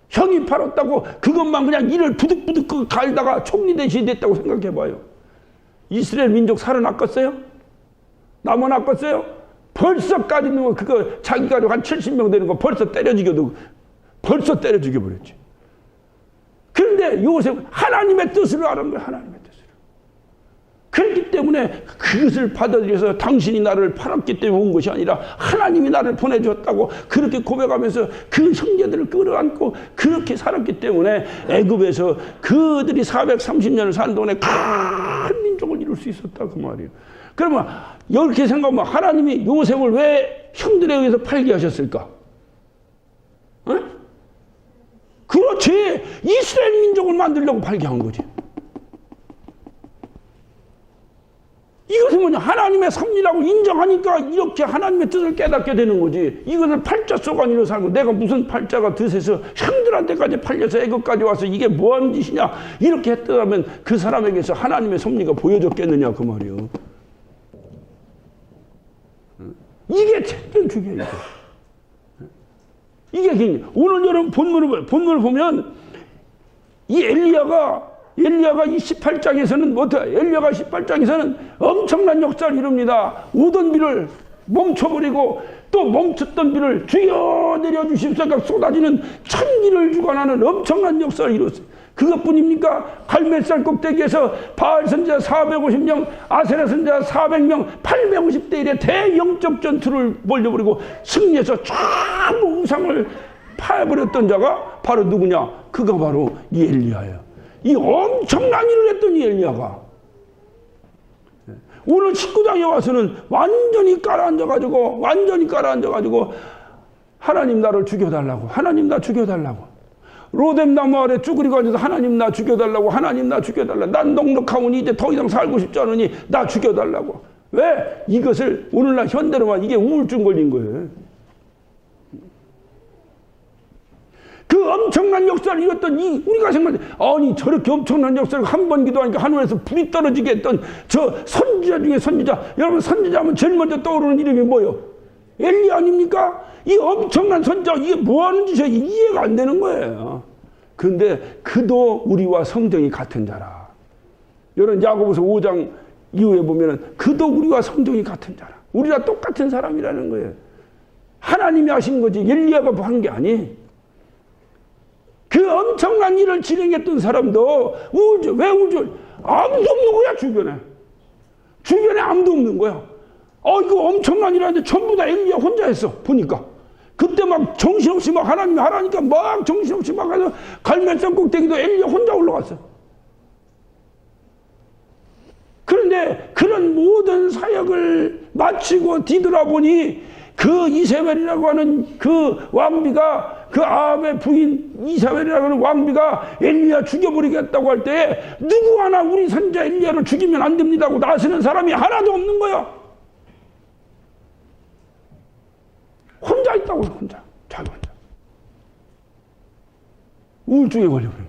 형이 팔았다고 그것만 그냥 이를 부득부득 갈다가 총리 대신이 됐다고 생각해봐요. 이스라엘 민족 살아났겠어요? 남아났겠어요? 벌써까지 있는 거 그거 자기 가족 한 70명 되는 거 벌써 때려 죽여버렸지. 그런데 요셉 하나님의 뜻을 아는 거예요. 하나님의 뜻을. 그렇기 때문에 그것을 받아들여서 당신이 나를 팔았기 때문에 온 것이 아니라 하나님이 나를 보내줬다고 그렇게 고백하면서 그 형제들을 끌어안고 그렇게 살았기 때문에 애굽에서 그들이 430년을 산 동안에 큰 민족을 이룰 수 있었다 그 말이에요. 그러면 이렇게 생각하면 하나님이 요셉을 왜 형들에 의해서 팔게 하셨을까? 어? 그렇지. 이스라엘 민족을 만들려고 팔게 한 거지. 이것은 뭐냐? 하나님의 섭리라고 인정하니까 이렇게 하나님의 뜻을 깨닫게 되는 거지. 이것을 팔자 소관이로 살고 내가 무슨 팔자가 드세서 형들한테까지 팔려서 애굽까지 와서 이게 뭐하는 짓이냐 이렇게 했더라면 그 사람에게서 하나님의 섭리가 보여졌겠느냐 그 말이요. 이게 제일 중요해요. 이게 오늘 여러분 본문을 보면 이 엘리야가 이 18장에서는 어떻게 엘리야가 18장에서는 엄청난 역사를 이룹니다. 오던 비를 멈춰버리고 또 멈췄던 비를 주여 내려주십시오 쏟아지는 천기를 주관하는 엄청난 역사를 이뤘어요. 그것뿐입니까? 갈멜산 꼭대기에서 바알 선지자 450명, 아세라 선지자 400명, 850대 1의 대영적 전투를 벌려버리고 승리해서 전부 우상을 파해버렸던 자가 바로 누구냐? 그가 바로 이 엘리야예요. 이 엄청난 일을 했던 이 엘리야가 오늘 19장에 와서는 완전히 깔아앉아가지고 하나님 나를 죽여달라고, 하나님 나 죽여달라고, 로뎀 나무 아래 쭈그리고 앉아서 하나님 나 죽여달라고, 하나님 나 죽여달라. 난 넉넉하오니 이제 더 이상 살고 싶지 않으니 나 죽여달라고. 왜? 이것을 오늘날 현대로만 이게 우울증 걸린 거예요. 그 엄청난 역사를 이뤘던 우리가 정말 아니 저렇게 엄청난 역사를 한 번 기도하니까 하늘에서 불이 떨어지게 했던 저 선지자 중에 선지자. 여러분 선지자하면 제일 먼저 떠오르는 이름이 뭐예요? 엘리야 아닙니까? 이 엄청난 선지자 이게 뭐하는 짓이야? 이해가 안 되는 거예요. 그런데 그도 우리와 성정이 같은 자라. 여러분 야고보서 5장 이후에 보면은 그도 우리와 성정이 같은 자라. 우리랑 똑같은 사람이라는 거예요. 하나님이 하신 거지 엘리야가 한 게 아니. 그 엄청난 일을 진행했던 사람도 우울증. 왜 우울증? 아무도 없는 거야 주변에 아무도 없는 거야. 이거 엄청난 일 하는데 전부 다 엘리야 혼자 했어 보니까. 그때 막 정신없이 막 하나님이 하라니까 막 정신없이 막 가서 갈멜산 꼭대기도 엘리야 혼자 올라갔어. 그런데 그런 모든 사역을 마치고 뒤돌아보니 그 이세벨이라고 하는 그 왕비가 그 아합의 부인 이사벨이라고 하는 왕비가 엘리야 죽여버리겠다고 할 때 누구 하나 우리 선지자 엘리야를 죽이면 안 됩니다고 나서는 사람이 하나도 없는 거야. 혼자 있다고 혼자. 자기 혼자. 우울증에 걸려버린 거야.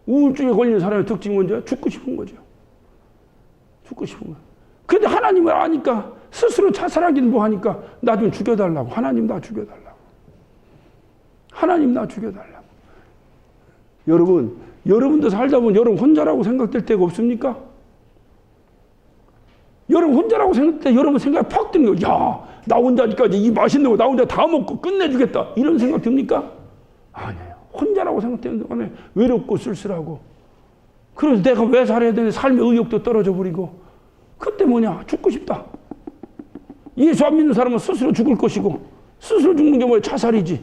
우울증에 걸린 사람의 특징은 뭔지 죽고 싶은 거죠. 죽고 싶은 거야. 근데 하나님을 아니까 스스로 자살하기는 뭐 하니까 나 좀 죽여달라고. 하나님 나 죽여달라고. 하나님 나 죽여달라고. 여러분도 살다 보면 여러분 혼자라고 생각될 때가 없습니까? 여러분 혼자라고 생각될 때 여러분 생각이 팍 드는 거예요. 야, 나 혼자까지 이 맛있는 거 나 혼자 다 먹고 끝내주겠다. 이런 생각 듭니까? 아니에요. 혼자라고 생각되는 동안에 외롭고 쓸쓸하고. 그래서 내가 왜 살아야 되는데 삶의 의욕도 떨어져 버리고. 그때 뭐냐? 죽고 싶다. 예수 안 믿는 사람은 스스로 죽을 것이고 스스로 죽는 게 뭐야? 자살이지.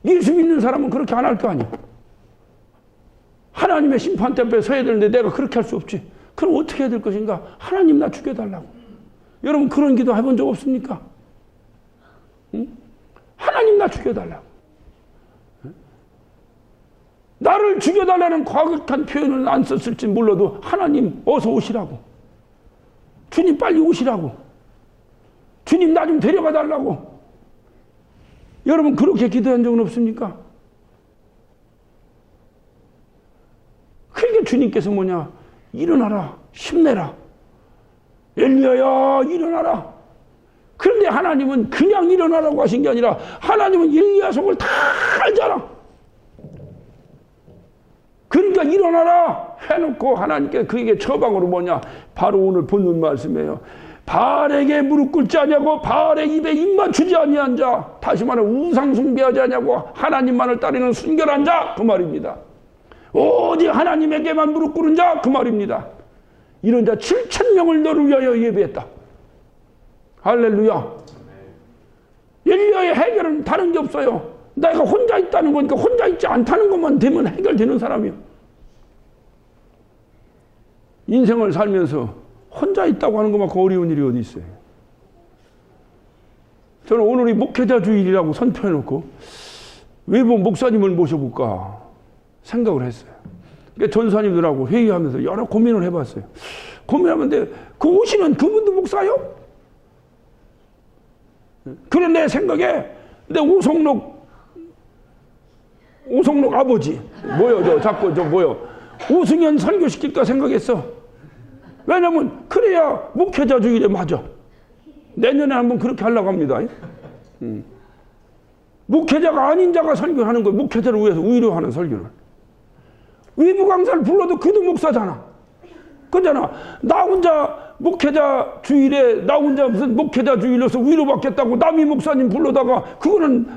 예수 믿는 사람은 그렇게 안 할 거 아니야. 하나님의 심판대 앞에 서야 되는데 내가 그렇게 할 수 없지. 그럼 어떻게 해야 될 것인가? 하나님 나 죽여달라고. 여러분 그런 기도 해본 적 없습니까? 응? 하나님 나 죽여달라고. 응? 나를 죽여달라는 과격한 표현을 안 썼을지 몰라도 하나님 어서 오시라고. 주님 빨리 오시라고. 주님 나 좀 데려가 달라고. 여러분 그렇게 기도한 적은 없습니까? 그러니까 주님께서 뭐냐? 일어나라. 힘내라. 엘리야야 일어나라. 그런데 그런데 하나님은 그냥 일어나라고 하신 게 아니라 하나님은 엘리야 속을 다 알잖아. 그러니까 일어나라 해놓고 하나님께 그에게 처방으로 뭐냐? 바로 오늘 본문 말씀이에요. 바알에게 무릎 꿇지 아니하고 바알의 입에 입 맞추지 아니한 자, 다시 말해 우상 숭배하지 아니하고 하나님만을 따르는 순결한 자, 그 말입니다. 오직 하나님에게만 무릎 꿇은 자, 그 말입니다. 이런 자 7,000명을 너를 위하여 예배했다. 할렐루야. 엘리야의 해결은 다른 게 없어요. 내가 혼자 있다는 거니까 혼자 있지 않다는 것만 되면 해결되는 사람이요. 인생을 살면서 혼자 있다고 하는 것만큼 어려운 일이 어디 있어요. 저는 오늘이 목회자 주일이라고 선포해놓고 외부 목사님을 모셔볼까 생각을 했어요. 그러니까 전사님들하고 회의하면서 여러 고민을 해봤어요. 고민하는데 그 오시는 그분도 목사요? 그래 내 생각에 내 오성록 아버지 자꾸 오승현 설교시킬까 생각했어. 왜냐면 그래야 목회자 주일에 맞아. 내년에 한번 그렇게 하려고 합니다. 목회자가 아닌 자가 설교하는 거, 목회자를 위해서 위로하는 설교를. 외부 강사를 불러도 그도 목사잖아. 그잖아. 나 혼자 목회자 주일에 나 혼자 무슨 목회자 주일로서 위로받겠다고 남이 목사님 불러다가 그거는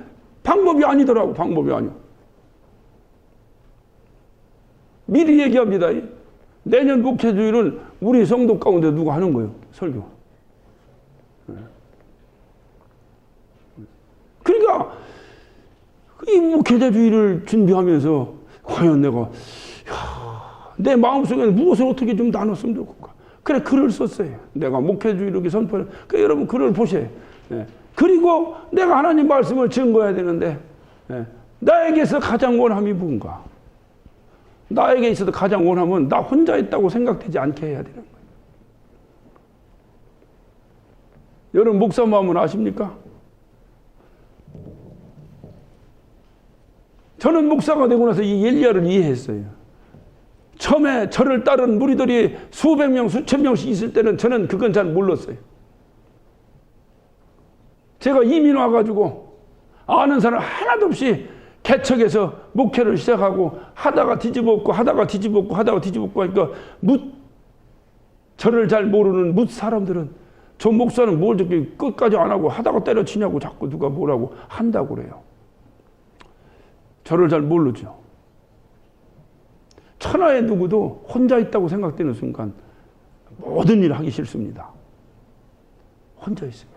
방법이 아니더라고. 방법이 아니야. 미리 얘기합니다. 내년 목회주일은 우리 성도 가운데 누가 하는 거예요. 설교. 그러니까 이 목회자주일을 준비하면서 과연 내가 내 마음속에는 무엇을 어떻게 좀 나눴으면 좋을까. 그래 글을 썼어요. 내가 목회주일 이렇게 선포를. 그러니까 여러분 글을 보세요. 그리고 내가 하나님 말씀을 증거해야 되는데 나에게서 가장 원함이 뭔가. 나에게 있어도 가장 원함은 나 혼자 있다고 생각되지 않게 해야 되는 거예요. 여러분 목사 마음은 아십니까? 저는 목사가 되고 나서 이 엘리야를 이해했어요. 처음에 저를 따른 무리들이 수백 명, 수천 명씩 있을 때는 저는 그건 잘 몰랐어요. 제가 이민 와가지고 아는 사람 하나도 없이 개척해서 목회를 시작하고 하다가 뒤집었고 하니까 저를 잘 모르는 뭇 사람들은 저 목사는 뭘 저렇게 끝까지 안 하고 하다가 때려치냐고 자꾸 누가 뭐라고 한다고 그래요. 저를 잘 모르죠. 천하의 누구도 혼자 있다고 생각되는 순간 모든 일을 하기 싫습니다. 혼자 있으면.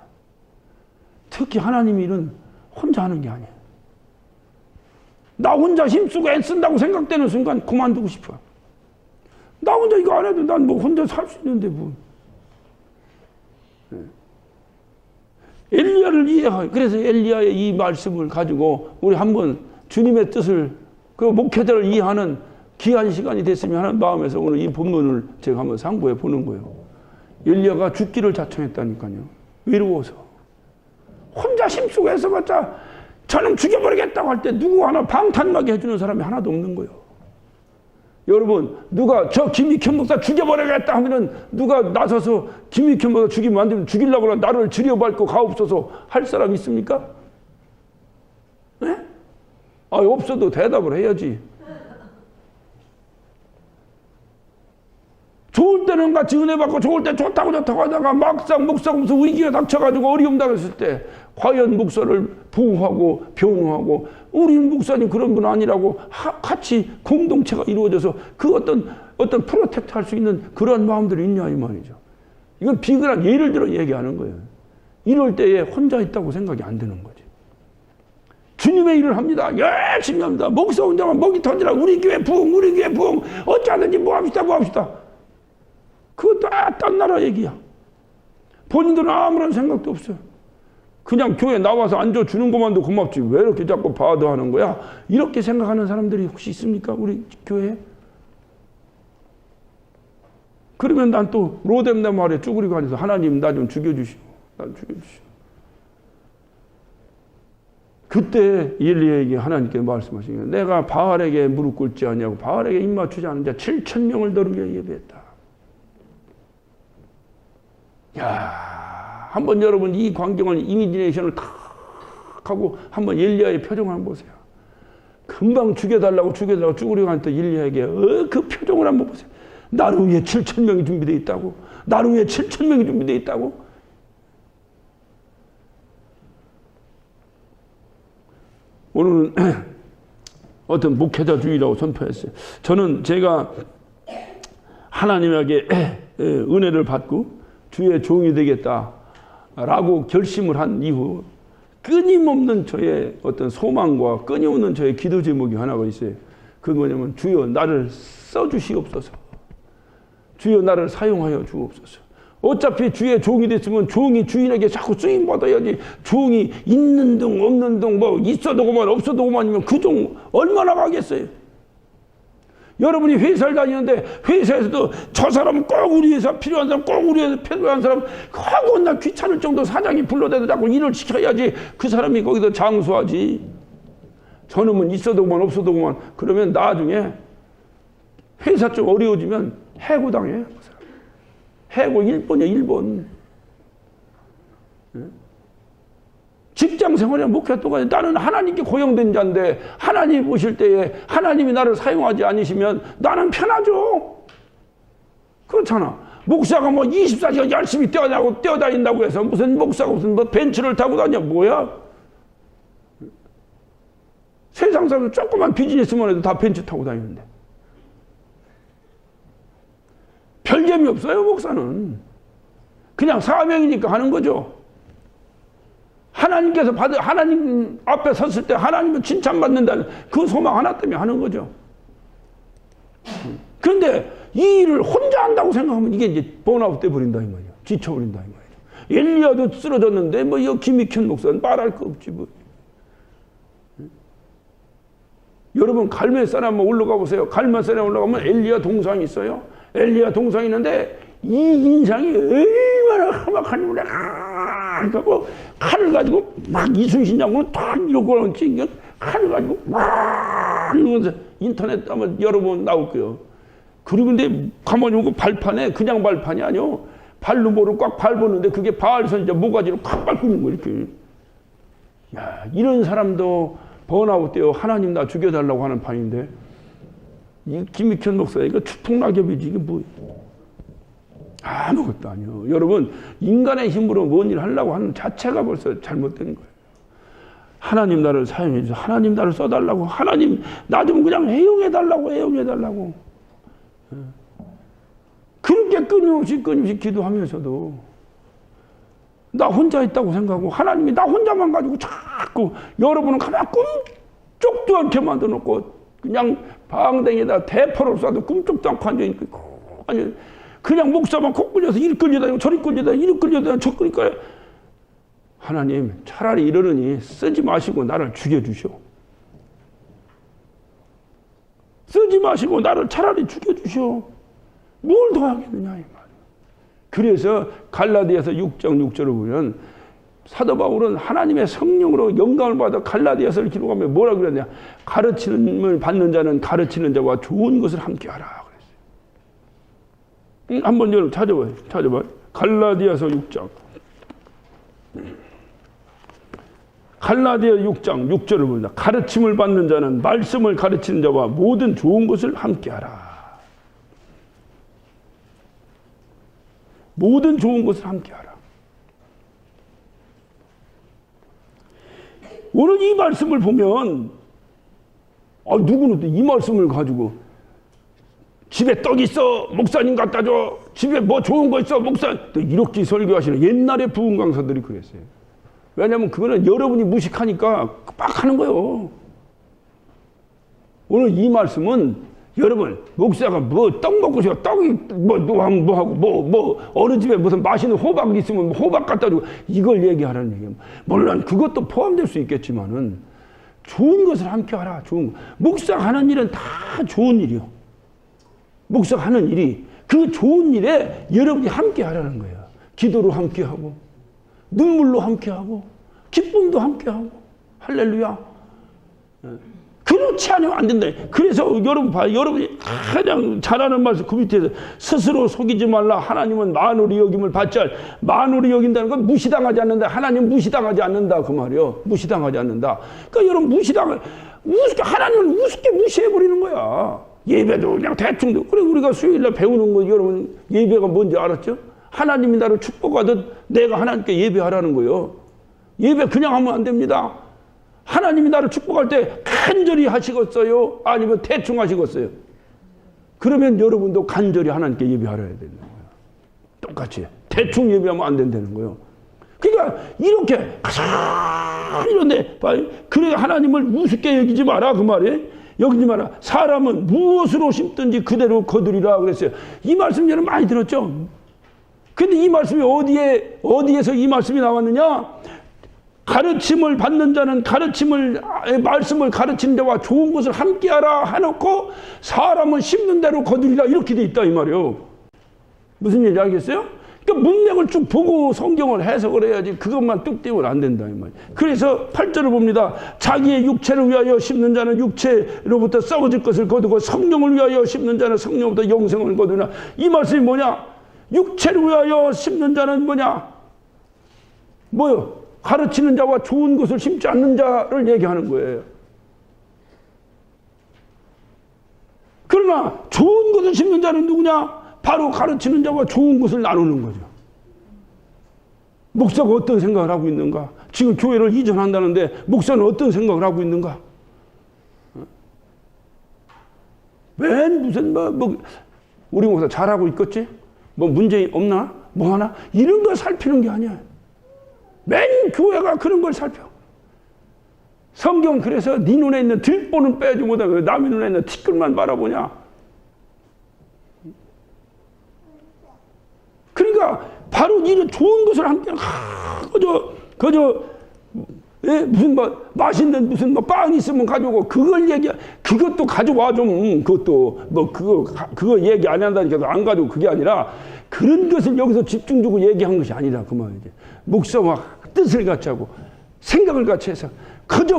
특히 하나님 일은 혼자 하는 게 아니에요. 나 혼자 힘쓰고 애쓴다고 생각되는 순간 그만두고 싶어요. 나 혼자 이거 안 해도 난 뭐 혼자 살 수 있는데 뭐. 엘리야를 이해하고 그래서 엘리야의 이 말씀을 가지고 우리 한번 주님의 뜻을 그 목회자를 이해하는 귀한 시간이 됐으면 하는 마음에서 오늘 이 본문을 제가 한번 상고해 보는 거예요. 엘리야가 죽기를 자청했다니까요. 외로워서. 혼자 힘쓰고 애써봤자 저는 죽여버리겠다고 할 때 누구 하나 방탄나게 해주는 사람이 하나도 없는 거예요. 여러분 누가 저 김익현 목사 죽여버리겠다 하면은 누가 나서서 김익현 목사 죽이면 안 되면 죽이려고 하면 나를 들여밟고 가옵소서 할 사람 있습니까? 네? 없어도 대답을 해야지. 좋을 때는 같이 은혜 받고 좋을 때 좋다고 하다가 막상 목사하면서 위기가 닥쳐가지고 어려움 당했을 때 과연 목사를 보호하고 변호하고 우리 목사님 그런 분 아니라고 같이 공동체가 이루어져서 그 어떤 프로텍트 할 수 있는 그런 마음들이 있냐 이 말이죠. 이건 비근한 예를 들어 얘기하는 거예요. 이럴 때에 혼자 있다고 생각이 안 드는 거지. 주님의 일을 합니다. 열심히 합니다. 목사 혼자만 먹이 던지라. 우리 교회 부흥 어쩌든지 뭐 합시다. 그것도 딴 나라 얘기야. 본인들은 아무런 생각도 없어요. 그냥 교회 나와서 앉아주는 것만도 고맙지 왜 이렇게 자꾸 바드하는 거야? 이렇게 생각하는 사람들이 혹시 있습니까? 우리 교회에? 그러면 난 또 로뎀나 말에 쭈그리고 앉아서 하나님 나 좀 죽여주시오. 그때 엘리야에게 하나님께 말씀하시는 거예요. 내가 바알에게 무릎 꿇지 않냐고 바알에게 입 맞추지 않은 자 7,000명을 너를 위해 예배했다. 야, 한번 여러분 이 광경을 이미지네이션을 탁 하고 한번 엘리야의 표정을 한번 보세요. 금방 죽여달라고 죽으려고 하는 또 엘리야에게 그 표정을 한번 보세요. 나를 위해 7,000명이 준비되어 있다고. 나를 위해 7,000명이 준비되어 있다고. 오늘은 어떤 목회자주의라고 선포했어요. 저는 제가 하나님에게 은혜를 받고 주의 종이 되겠다라고 결심을 한 이후 끊임없는 저의 어떤 소망과 끊임없는 저의 기도 제목이 하나가 있어요. 그건 뭐냐면 주여 나를 써주시옵소서. 주여 나를 사용하여 주옵소서. 어차피 주의 종이 됐으면 종이 주인에게 자꾸 쓰임받아야지. 종이 있는 둥 없는 둥 뭐 있어도 그만 없어도 그만이면 그 종 얼마나 가겠어요. 여러분이 회사를 다니는데 회사에서도 저 사람은 꼭 우리 회사 필요한 사람, 꼭 우리 회사 필요한 사람 하고 나 귀찮을 정도 사장이 불러대도 자꾸 일을 시켜야지 그 사람이 거기서 장수하지. 저놈은 있어도 그만 없어도 그만. 그러면 나중에 회사 좀 어려워지면 해고당해. 해고 1번이야 1번. 직장생활에 목회 똑같이 나는 하나님께 고용된 자인데 하나님이 보실 때에 하나님이 나를 사용하지 않으시면 나는 편하죠. 그렇잖아. 목사가 뭐 24시간 열심히 뛰어다닌다고 해서 무슨 목사가 무슨 뭐 벤츠를 타고 다녀 뭐야? 세상 사람 조그만 비즈니스만 해도 다 벤츠 타고 다니는데 별 재미 없어요. 목사는 그냥 사명이니까 하는 거죠. 하나님께서 하나님 앞에 섰을 때 하나님은 칭찬받는다는 그 소망 하나 때문에 하는 거죠. 그런데 이 일을 혼자 한다고 생각하면 이게 이제 번아웃 돼 버린다 이 말이야. 지쳐버린다 이 말이야. 엘리야도 쓰러졌는데 뭐 이 김익현 목사는 말할 거 없지 뭐. 여러분 갈멜산 한번 올라가 보세요. 갈멜산에 올라가면 엘리야 동상이 있어요. 엘리야 동상이 있는데 이 인상이 얼마나 험악한 거야. 그러고 칼을 가지고 막 이순신 장군은 탁 이러고 찍은 칼을 가지고 막 이러면서 인터넷 한번 여러 번 나올 거예요. 그리고 근데 가만히 보고 발판에 그냥 발판이 아니요. 발로 뭐를 꽉 밟았는데 그게 바알선 이제 모가지로 콱 밟고 있는 거예요. 이렇게. 야, 이런 사람도 번아웃 돼요. 하나님 나 죽여달라고 하는 판인데 이 김익현 목사 이거 추통낙엽이지 이게 뭐 아무것도 아니요. 여러분 인간의 힘으로 뭔 일을 하려고 하는 자체가 벌써 잘못된 거예요. 하나님 나를 사용해 주세요. 하나님 나를 써달라고. 하나님 나 좀 그냥 애용해달라고. 그렇게 끊임없이 기도하면서도 나 혼자 있다고 생각하고 하나님이 나 혼자만 가지고 자꾸 여러분은 가만 꿈쩍도 않게 만들어놓고 그냥 방댕이에다 대포를 쏴도 꿈쩍도 않고 앉아있고 아니 그냥 목사만 콕 끌려서 이리 끌려다니고 저리 끌려다니고 이리 끌려다니고 저 끌니까 하나님 차라리 이러느니 쓰지 마시고 나를 죽여주시오. 쓰지 마시고 나를 차라리 죽여주시오. 뭘 더 하겠느냐 이 말이에요. 그래서 갈라디아서 6장 6절을 보면 사도 바울은 하나님의 성령으로 영감을 받아 갈라디아서를 기록하며 뭐라 그랬냐. 가르침을 받는 자는 가르치는 자와 좋은 것을 함께하라 그랬어요. 한번 여러분 찾아봐요. 갈라디아서 6장. 갈라디아 6장 6절을 봅니다. 가르침을 받는 자는 말씀을 가르치는 자와 모든 좋은 것을 함께하라. 모든 좋은 것을 함께하라. 오늘 이 말씀을 보면 누구는 또 이 말씀을 가지고 집에 떡 있어 목사님 갖다 줘. 집에 뭐 좋은 거 있어 목사. 또 이렇게 설교하시는 옛날에 부흥 강사들이 그랬어요. 왜냐하면 그거는 여러분이 무식하니까 막 하는 거예요. 오늘 이 말씀은 여러분 목사가 뭐 떡 먹고 싶어 떡이 뭐 하고 어느 집에 무슨 맛있는 호박 있으면 호박 갖다 주고 이걸 얘기하라는 얘기예요. 물론 그것도 포함될 수 있겠지만은 좋은 것을 함께 하라. 좋은 거. 목사가 하는 일은 다 좋은 일이요. 목사가 하는 일이 그 좋은 일에 여러분이 함께 하라는 거예요. 기도로 함께 하고 눈물로 함께 하고 기쁨도 함께 하고 할렐루야. 그렇지 않으면 안 된다. 그래서 여러분 봐요. 여러분이 가장 잘하는 말씀 그 밑에서 스스로 속이지 말라. 하나님은 만홀히 여김을 받지 않. 만홀히 여긴다는 건 무시당하지 않는다. 하나님 무시당하지 않는다 그 말이요. 무시당하지 않는다. 그러니까 여러분 우습게 하나님을 우습게 무시해버리는 거야. 예배도 그냥 대충. 그래 우리가 수요일날 배우는 거 여러분 예배가 뭔지 알았죠? 하나님이 나를 축복하듯 내가 하나님께 예배하라는 거예요. 예배 그냥 하면 안 됩니다. 하나님이 나를 축복할 때 간절히 하시겠어요? 아니면 대충 하시겠어요? 그러면 여러분도 간절히 하나님께 예배하려야 되는 거예요. 똑같이. 대충 예배하면 안 된다는 거예요. 그러니까 이렇게 이런데 그래 하나님을 우습게 여기지 마라 그 말이에요. 여기지 마라. 사람은 무엇으로 심든지 그대로 거두리라 그랬어요. 이 말씀 여러분 많이 들었죠? 근데 이 말씀이 어디에서 이 말씀이 나왔느냐? 가르침을 받는 자는 말씀을 가르치는 자와 좋은 것을 함께하라 해놓고 사람은 심는 대로 거두리라 이렇게 돼 있다 이 말이에요. 무슨 얘기인지 알겠어요? 그러니까 문맥을 쭉 보고 성경을 해석을 해야지 그것만 뚝 띄우면 안 된다 이 말이에요. 그래서 8절을 봅니다. 자기의 육체를 위하여 심는 자는 육체로부터 썩어질 것을 거두고 성령을 위하여 심는 자는 성령부터 영생을 거두나. 이 말씀이 뭐냐? 육체를 위하여 심는 자는 뭐요? 가르치는 자와 좋은 것을 심지 않는 자를 얘기하는 거예요. 그러나 좋은 것을 심는 자는 누구냐? 바로 가르치는 자와 좋은 것을 나누는 거죠. 목사가 어떤 생각을 하고 있는가? 지금 교회를 이전한다는데 목사는 어떤 생각을 하고 있는가? 무슨 우리 목사 잘하고 있겠지? 문제 없나? 뭐 하나? 이런 걸 살피는 게 아니야. 맨 교회가 그런 걸 살펴. 성경 그래서 네 눈에 있는 들보는 빼지 못하고 왜 남의 눈에 있는 티끌만 바라보냐. 그러니까 바로 이런 좋은 것을 함께 무슨 맛있는 무슨 빵 있으면 가져오고 그걸 그것도 가져와 좀. 그것도 그거 얘기 안 한다니까 안 가지고 그게 아니라 그런 것을 여기서 집중 주고 얘기한 것이 아니라 그 말이지. 목사와 뜻을 같이 하고 생각을 같이 해서 그저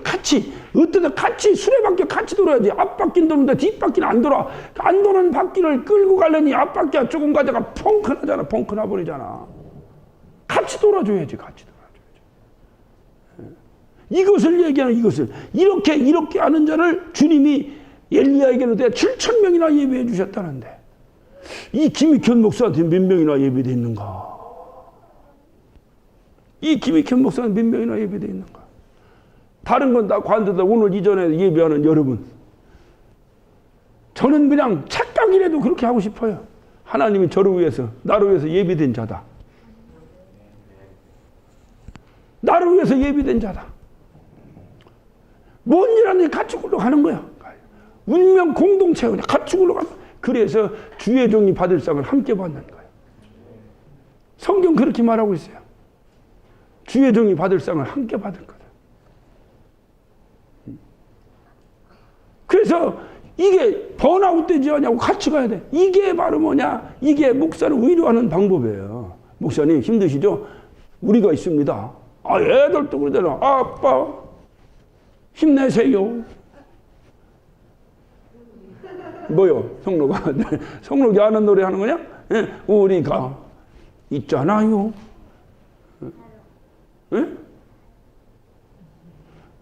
같이 어떤 같이 수레바퀴 같이 돌아야지. 앞바퀴는 도는데 뒷바퀴는 안 돌아. 안 도는 바퀴를 끌고 가려니 앞바퀴가 조금 가다가 펑크 나잖아. 펑크 나버리잖아. 같이 돌아줘야지. 이것을 얘기하는 이것을 이렇게 하는 자를 주님이 엘리야에게는 7,000명이나 예배해 주셨다는데 이 김익현 목사한테 몇 명이나 예배되어 있는가? 이 김익현 목사는 몇 명이나 예배되어 있는가? 다른 건 다 관두다 오늘 이전에 예배하는 여러분. 저는 그냥 착각이라도 그렇게 하고 싶어요. 하나님이 저를 위해서 나를 위해서 예배된 자다. 나를 위해서 예배된 자다. 뭔 일 하는지 같이 굴러가는 거야. 운명 공동체가 그냥 같이 굴러가는 거야. 그래서 주의 종이 받을 상을 함께 받는 거예요. 성경 그렇게 말하고 있어요. 주의 종이 받을 상을 함께 받을 거다. 그래서 이게 번아웃 되지 않냐고 같이 가야 돼. 이게 바로 뭐냐? 이게 목사를 위로하는 방법이에요. 목사님 힘드시죠? 우리가 있습니다. 애들도 그러잖아. 아빠 힘내세요. 뭐요? 성록이 아는 노래 하는 거냐? 예? 우리가 있잖아요. 예?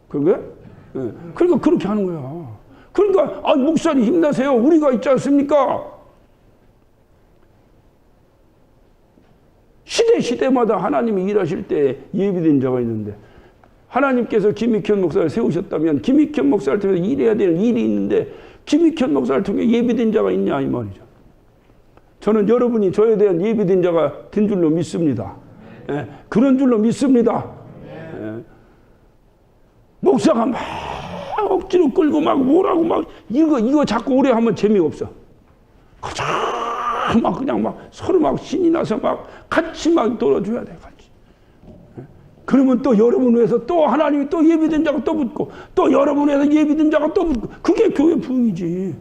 그게? 예. 그러니까 그렇게 하는 거야. 그러니까 목사님 힘내세요. 우리가 있지 않습니까? 시대마다 하나님이 일하실 때 예비된 자가 있는데 하나님께서 김익현 목사를 세우셨다면 김익현 목사를 통해서 일해야 될 일이 있는데 김익현 목사를 통해 예비된 자가 있냐 이 말이죠. 저는 여러분이 저에 대한 예비된 자가 된 줄로 믿습니다. 예, 그런 줄로 믿습니다. 예. 목사가 막 억지로 끌고 막 뭐라고 막 이거 자꾸 오래 하면 재미없어. 그냥 막 서로 막 신이 나서 막 같이 막 돌아줘야 돼. 같이. 그러면 또 여러분 위해서 또 하나님이 또 예비된 자가 또 붙고 또 여러분 위해서 예비된 자가 또 붙고 그게 교회 부흥이지.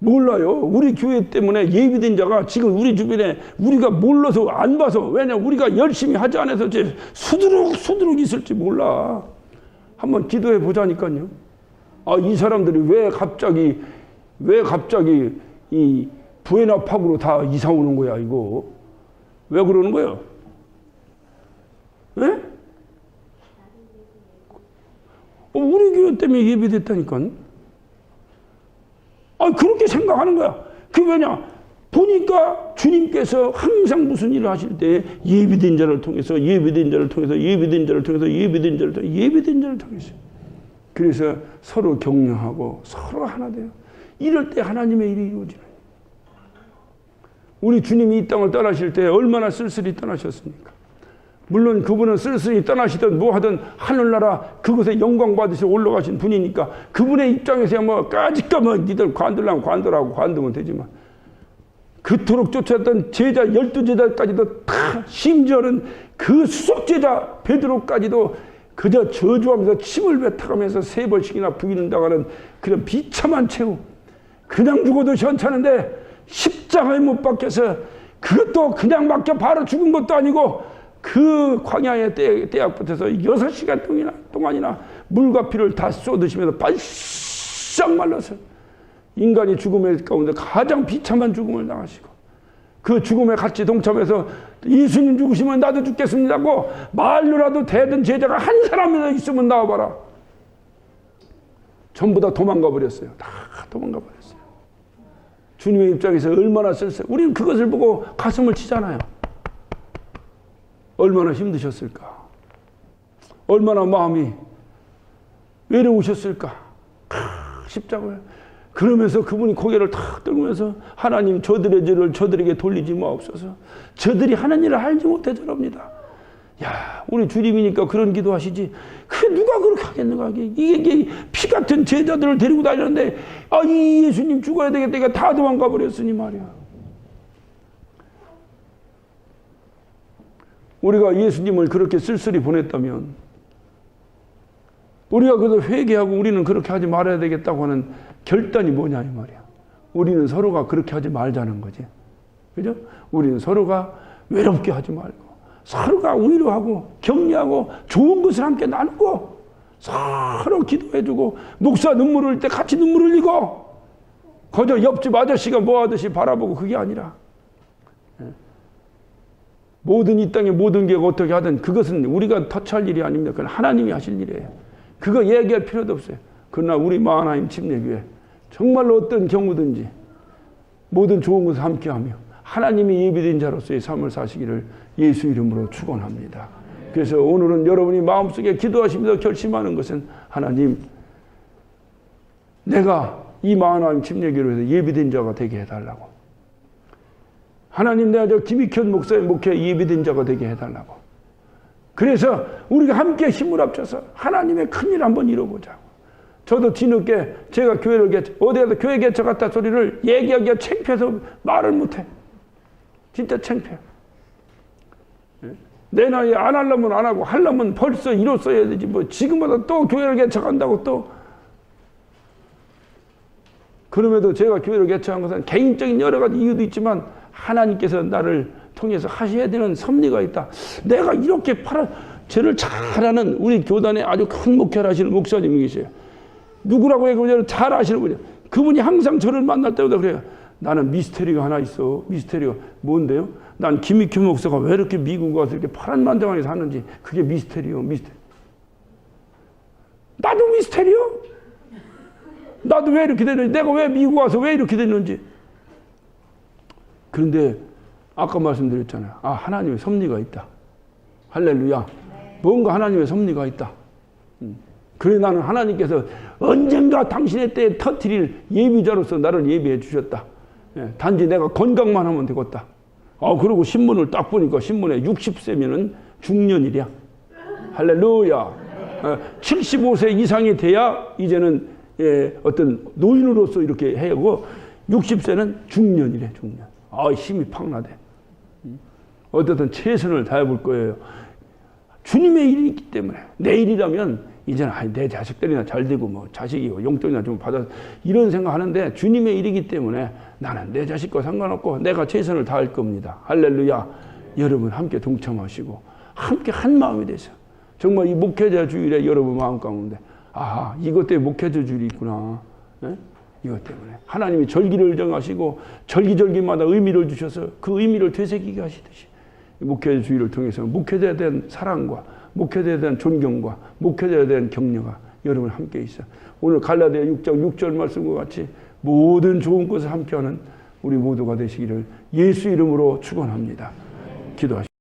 몰라요. 우리 교회 때문에 예비된 자가 지금 우리 주변에 우리가 몰라서 안 봐서 왜냐 우리가 열심히 하지 않아서 이제 수두룩 있을지 몰라. 한번 기도해 보자니까요. 아, 이 사람들이 왜 갑자기 이 부에나 파크로 다 이사 오는 거야, 이거. 왜 그러는 거야? 예? 우리 교회 때문에 예배됐다니까. 아, 그렇게 생각하는 거야. 그게 왜냐? 보니까 주님께서 항상 무슨 일을 하실 때 예비된 자를 통해서 그래서 서로 격려하고 서로 하나 돼요. 이럴 때 하나님의 일이 이루어지는. 우리 주님이 이 땅을 떠나실 때 얼마나 쓸쓸히 떠나셨습니까? 물론 그분은 쓸쓸히 떠나시든 뭐 하든 하늘나라 그곳에 영광 받으시고 올라가신 분이니까 그분의 입장에서야 뭐 까짓까면 니들 관들라면 관들하고 관두면 되지만 그토록 쫓았던 제자 12제자까지도 다 심지어는 그 수석제자 베드로까지도 그저 저주하면서 침을 뱉어가면서 3번씩이나 부인당하는 그런 비참한 최후. 그냥 죽어도 현찮은데 십자가에 못 박혀서 그것도 그냥 막혀 바로 죽은 것도 아니고 그 광야의 떼약볕에서 6시간 동안이나 물과 피를 다 쏟으시면서 바싹 말라서 인간이 죽음의 가운데 가장 비참한 죽음을 당하시고 그 죽음에 같이 동참해서 예수님 죽으시면 나도 죽겠습니다고 말로라도 대든 제자가 한 사람이나 있으면 나와봐라. 전부 다 도망가 버렸어요. 다 도망가 버렸어요. 주님의 입장에서 얼마나 쓸쓸해. 우리는 그것을 보고 가슴을 치잖아요. 얼마나 힘드셨을까. 얼마나 마음이 외로우셨을까. 십자가에. 그러면서 그분이 고개를 탁 들면서 하나님 저들의 죄를 저들에게 돌리지 마옵소서. 저들이 하는 일을 알지 못해 저럽니다. 야, 우리 주님이니까 그런 기도하시지. 그 누가 그렇게 하겠는가. 이게 피 같은 제자들을 데리고 다니는데 이 예수님 죽어야 되겠다. 이거 다 도망가 버렸으니 말이야. 우리가 예수님을 그렇게 쓸쓸히 보냈다면 우리가 그래도 회개하고 우리는 그렇게 하지 말아야 되겠다고 하는 결단이 뭐냐 이 말이야. 우리는 서로가 그렇게 하지 말자는 거지. 그죠? 우리는 서로가 외롭게 하지 말고 서로가 위로하고 격려하고 좋은 것을 함께 나누고 서로 기도해주고 목사 눈물 흘릴 때 같이 눈물 흘리고 거저 옆집 아저씨가 뭐 하듯이 바라보고 그게 아니라 모든 이 땅의 모든 게 어떻게 하든 그것은 우리가 터치할 일이 아닙니다. 그건 하나님이 하실 일이에요. 그거 얘기할 필요도 없어요. 그러나 우리 마하나임 침례교회 정말로 어떤 경우든지 모든 좋은 것을 함께하며 하나님이 예비된 자로서의 삶을 사시기를 예수 이름으로 축원합니다. 그래서 오늘은 여러분이 마음속에 기도하시면서 결심하는 것은 하나님 내가 이 마하나임 침례교회에서 예비된 자가 되게 해달라고. 하나님 내가 저 김익현 목사의 목회에 예비된 자가 되게 해달라고. 그래서 우리가 함께 힘을 합쳐서 하나님의 큰일 한번 이뤄보자고. 저도 뒤늦게 제가 교회를 어디 가서 교회 개척 같다 소리를 얘기하기가 창피해서 말을 못해. 진짜 창피해. 내 나이에 안 하려면 안 하고 하려면 벌써 이뤘어야 되지. 뭐 지금보다 또 교회를 개척한다고 또. 그럼에도 제가 교회를 개척한 것은 개인적인 여러 가지 이유도 있지만 하나님께서 나를 통해서 하셔야 되는 섭리가 있다. 내가 이렇게 저를 잘하는 우리 교단에 아주 큰 목회를 하시는 목사님이 계세요. 누구라고 해도 잘 아시는 분이에요. 그분이 항상 저를 만날 때마다 그래요. 나는 미스테리가 하나 있어. 미스테리가 뭔데요? 난 김익현 목사가 왜 이렇게 미국 가서 이렇게 파란만장하게 사는지 그게 미스테리요. 미스테리. 나도 미스테리요? 나도 왜 이렇게 됐는지, 내가 왜 미국 와서 왜 이렇게 됐는지. 그런데 아까 말씀드렸잖아요. 하나님의 섭리가 있다. 할렐루야. 뭔가 하나님의 섭리가 있다. 그래 나는 하나님께서 언젠가 당신의 때에 터뜨릴 예비자로서 나를 예비해 주셨다. 단지 내가 건강만 하면 되겠다. 그리고 신문을 딱 보니까 신문에 60세면은 중년이랴. 할렐루야. 75세 이상이 돼야 이제는 어떤 노인으로서 이렇게 하고 60세는 중년이래, 중년. 힘이 팍 나대. 어쨌든 최선을 다해볼 거예요. 주님의 일이 있기 때문에 내 일이라면 이제는 내 자식들이나 잘 되고 뭐 자식이 용돈이나 좀 받아 이런 생각하는데 주님의 일이기 때문에 나는 내 자식과 상관없고 내가 최선을 다할 겁니다. 할렐루야. 여러분 함께 동참하시고 함께 한 마음이 돼서 정말 이 목회자 주일에 여러분 마음 가운데 이것 때문에 목회자 주일이 있구나. 네? 이것 때문에 하나님이 절기를 정하시고 절기절기마다 의미를 주셔서 그 의미를 되새기게 하시듯이 목회자 주일을 통해서 목회자에 대한 사랑과 목회자에 대한 존경과 목회자에 대한 격려가 여러분 함께 있어. 오늘 갈라디아 6장 6절 말씀과 같이 모든 좋은 것을 함께하는 우리 모두가 되시기를 예수 이름으로 축원합니다. 기도하십시오.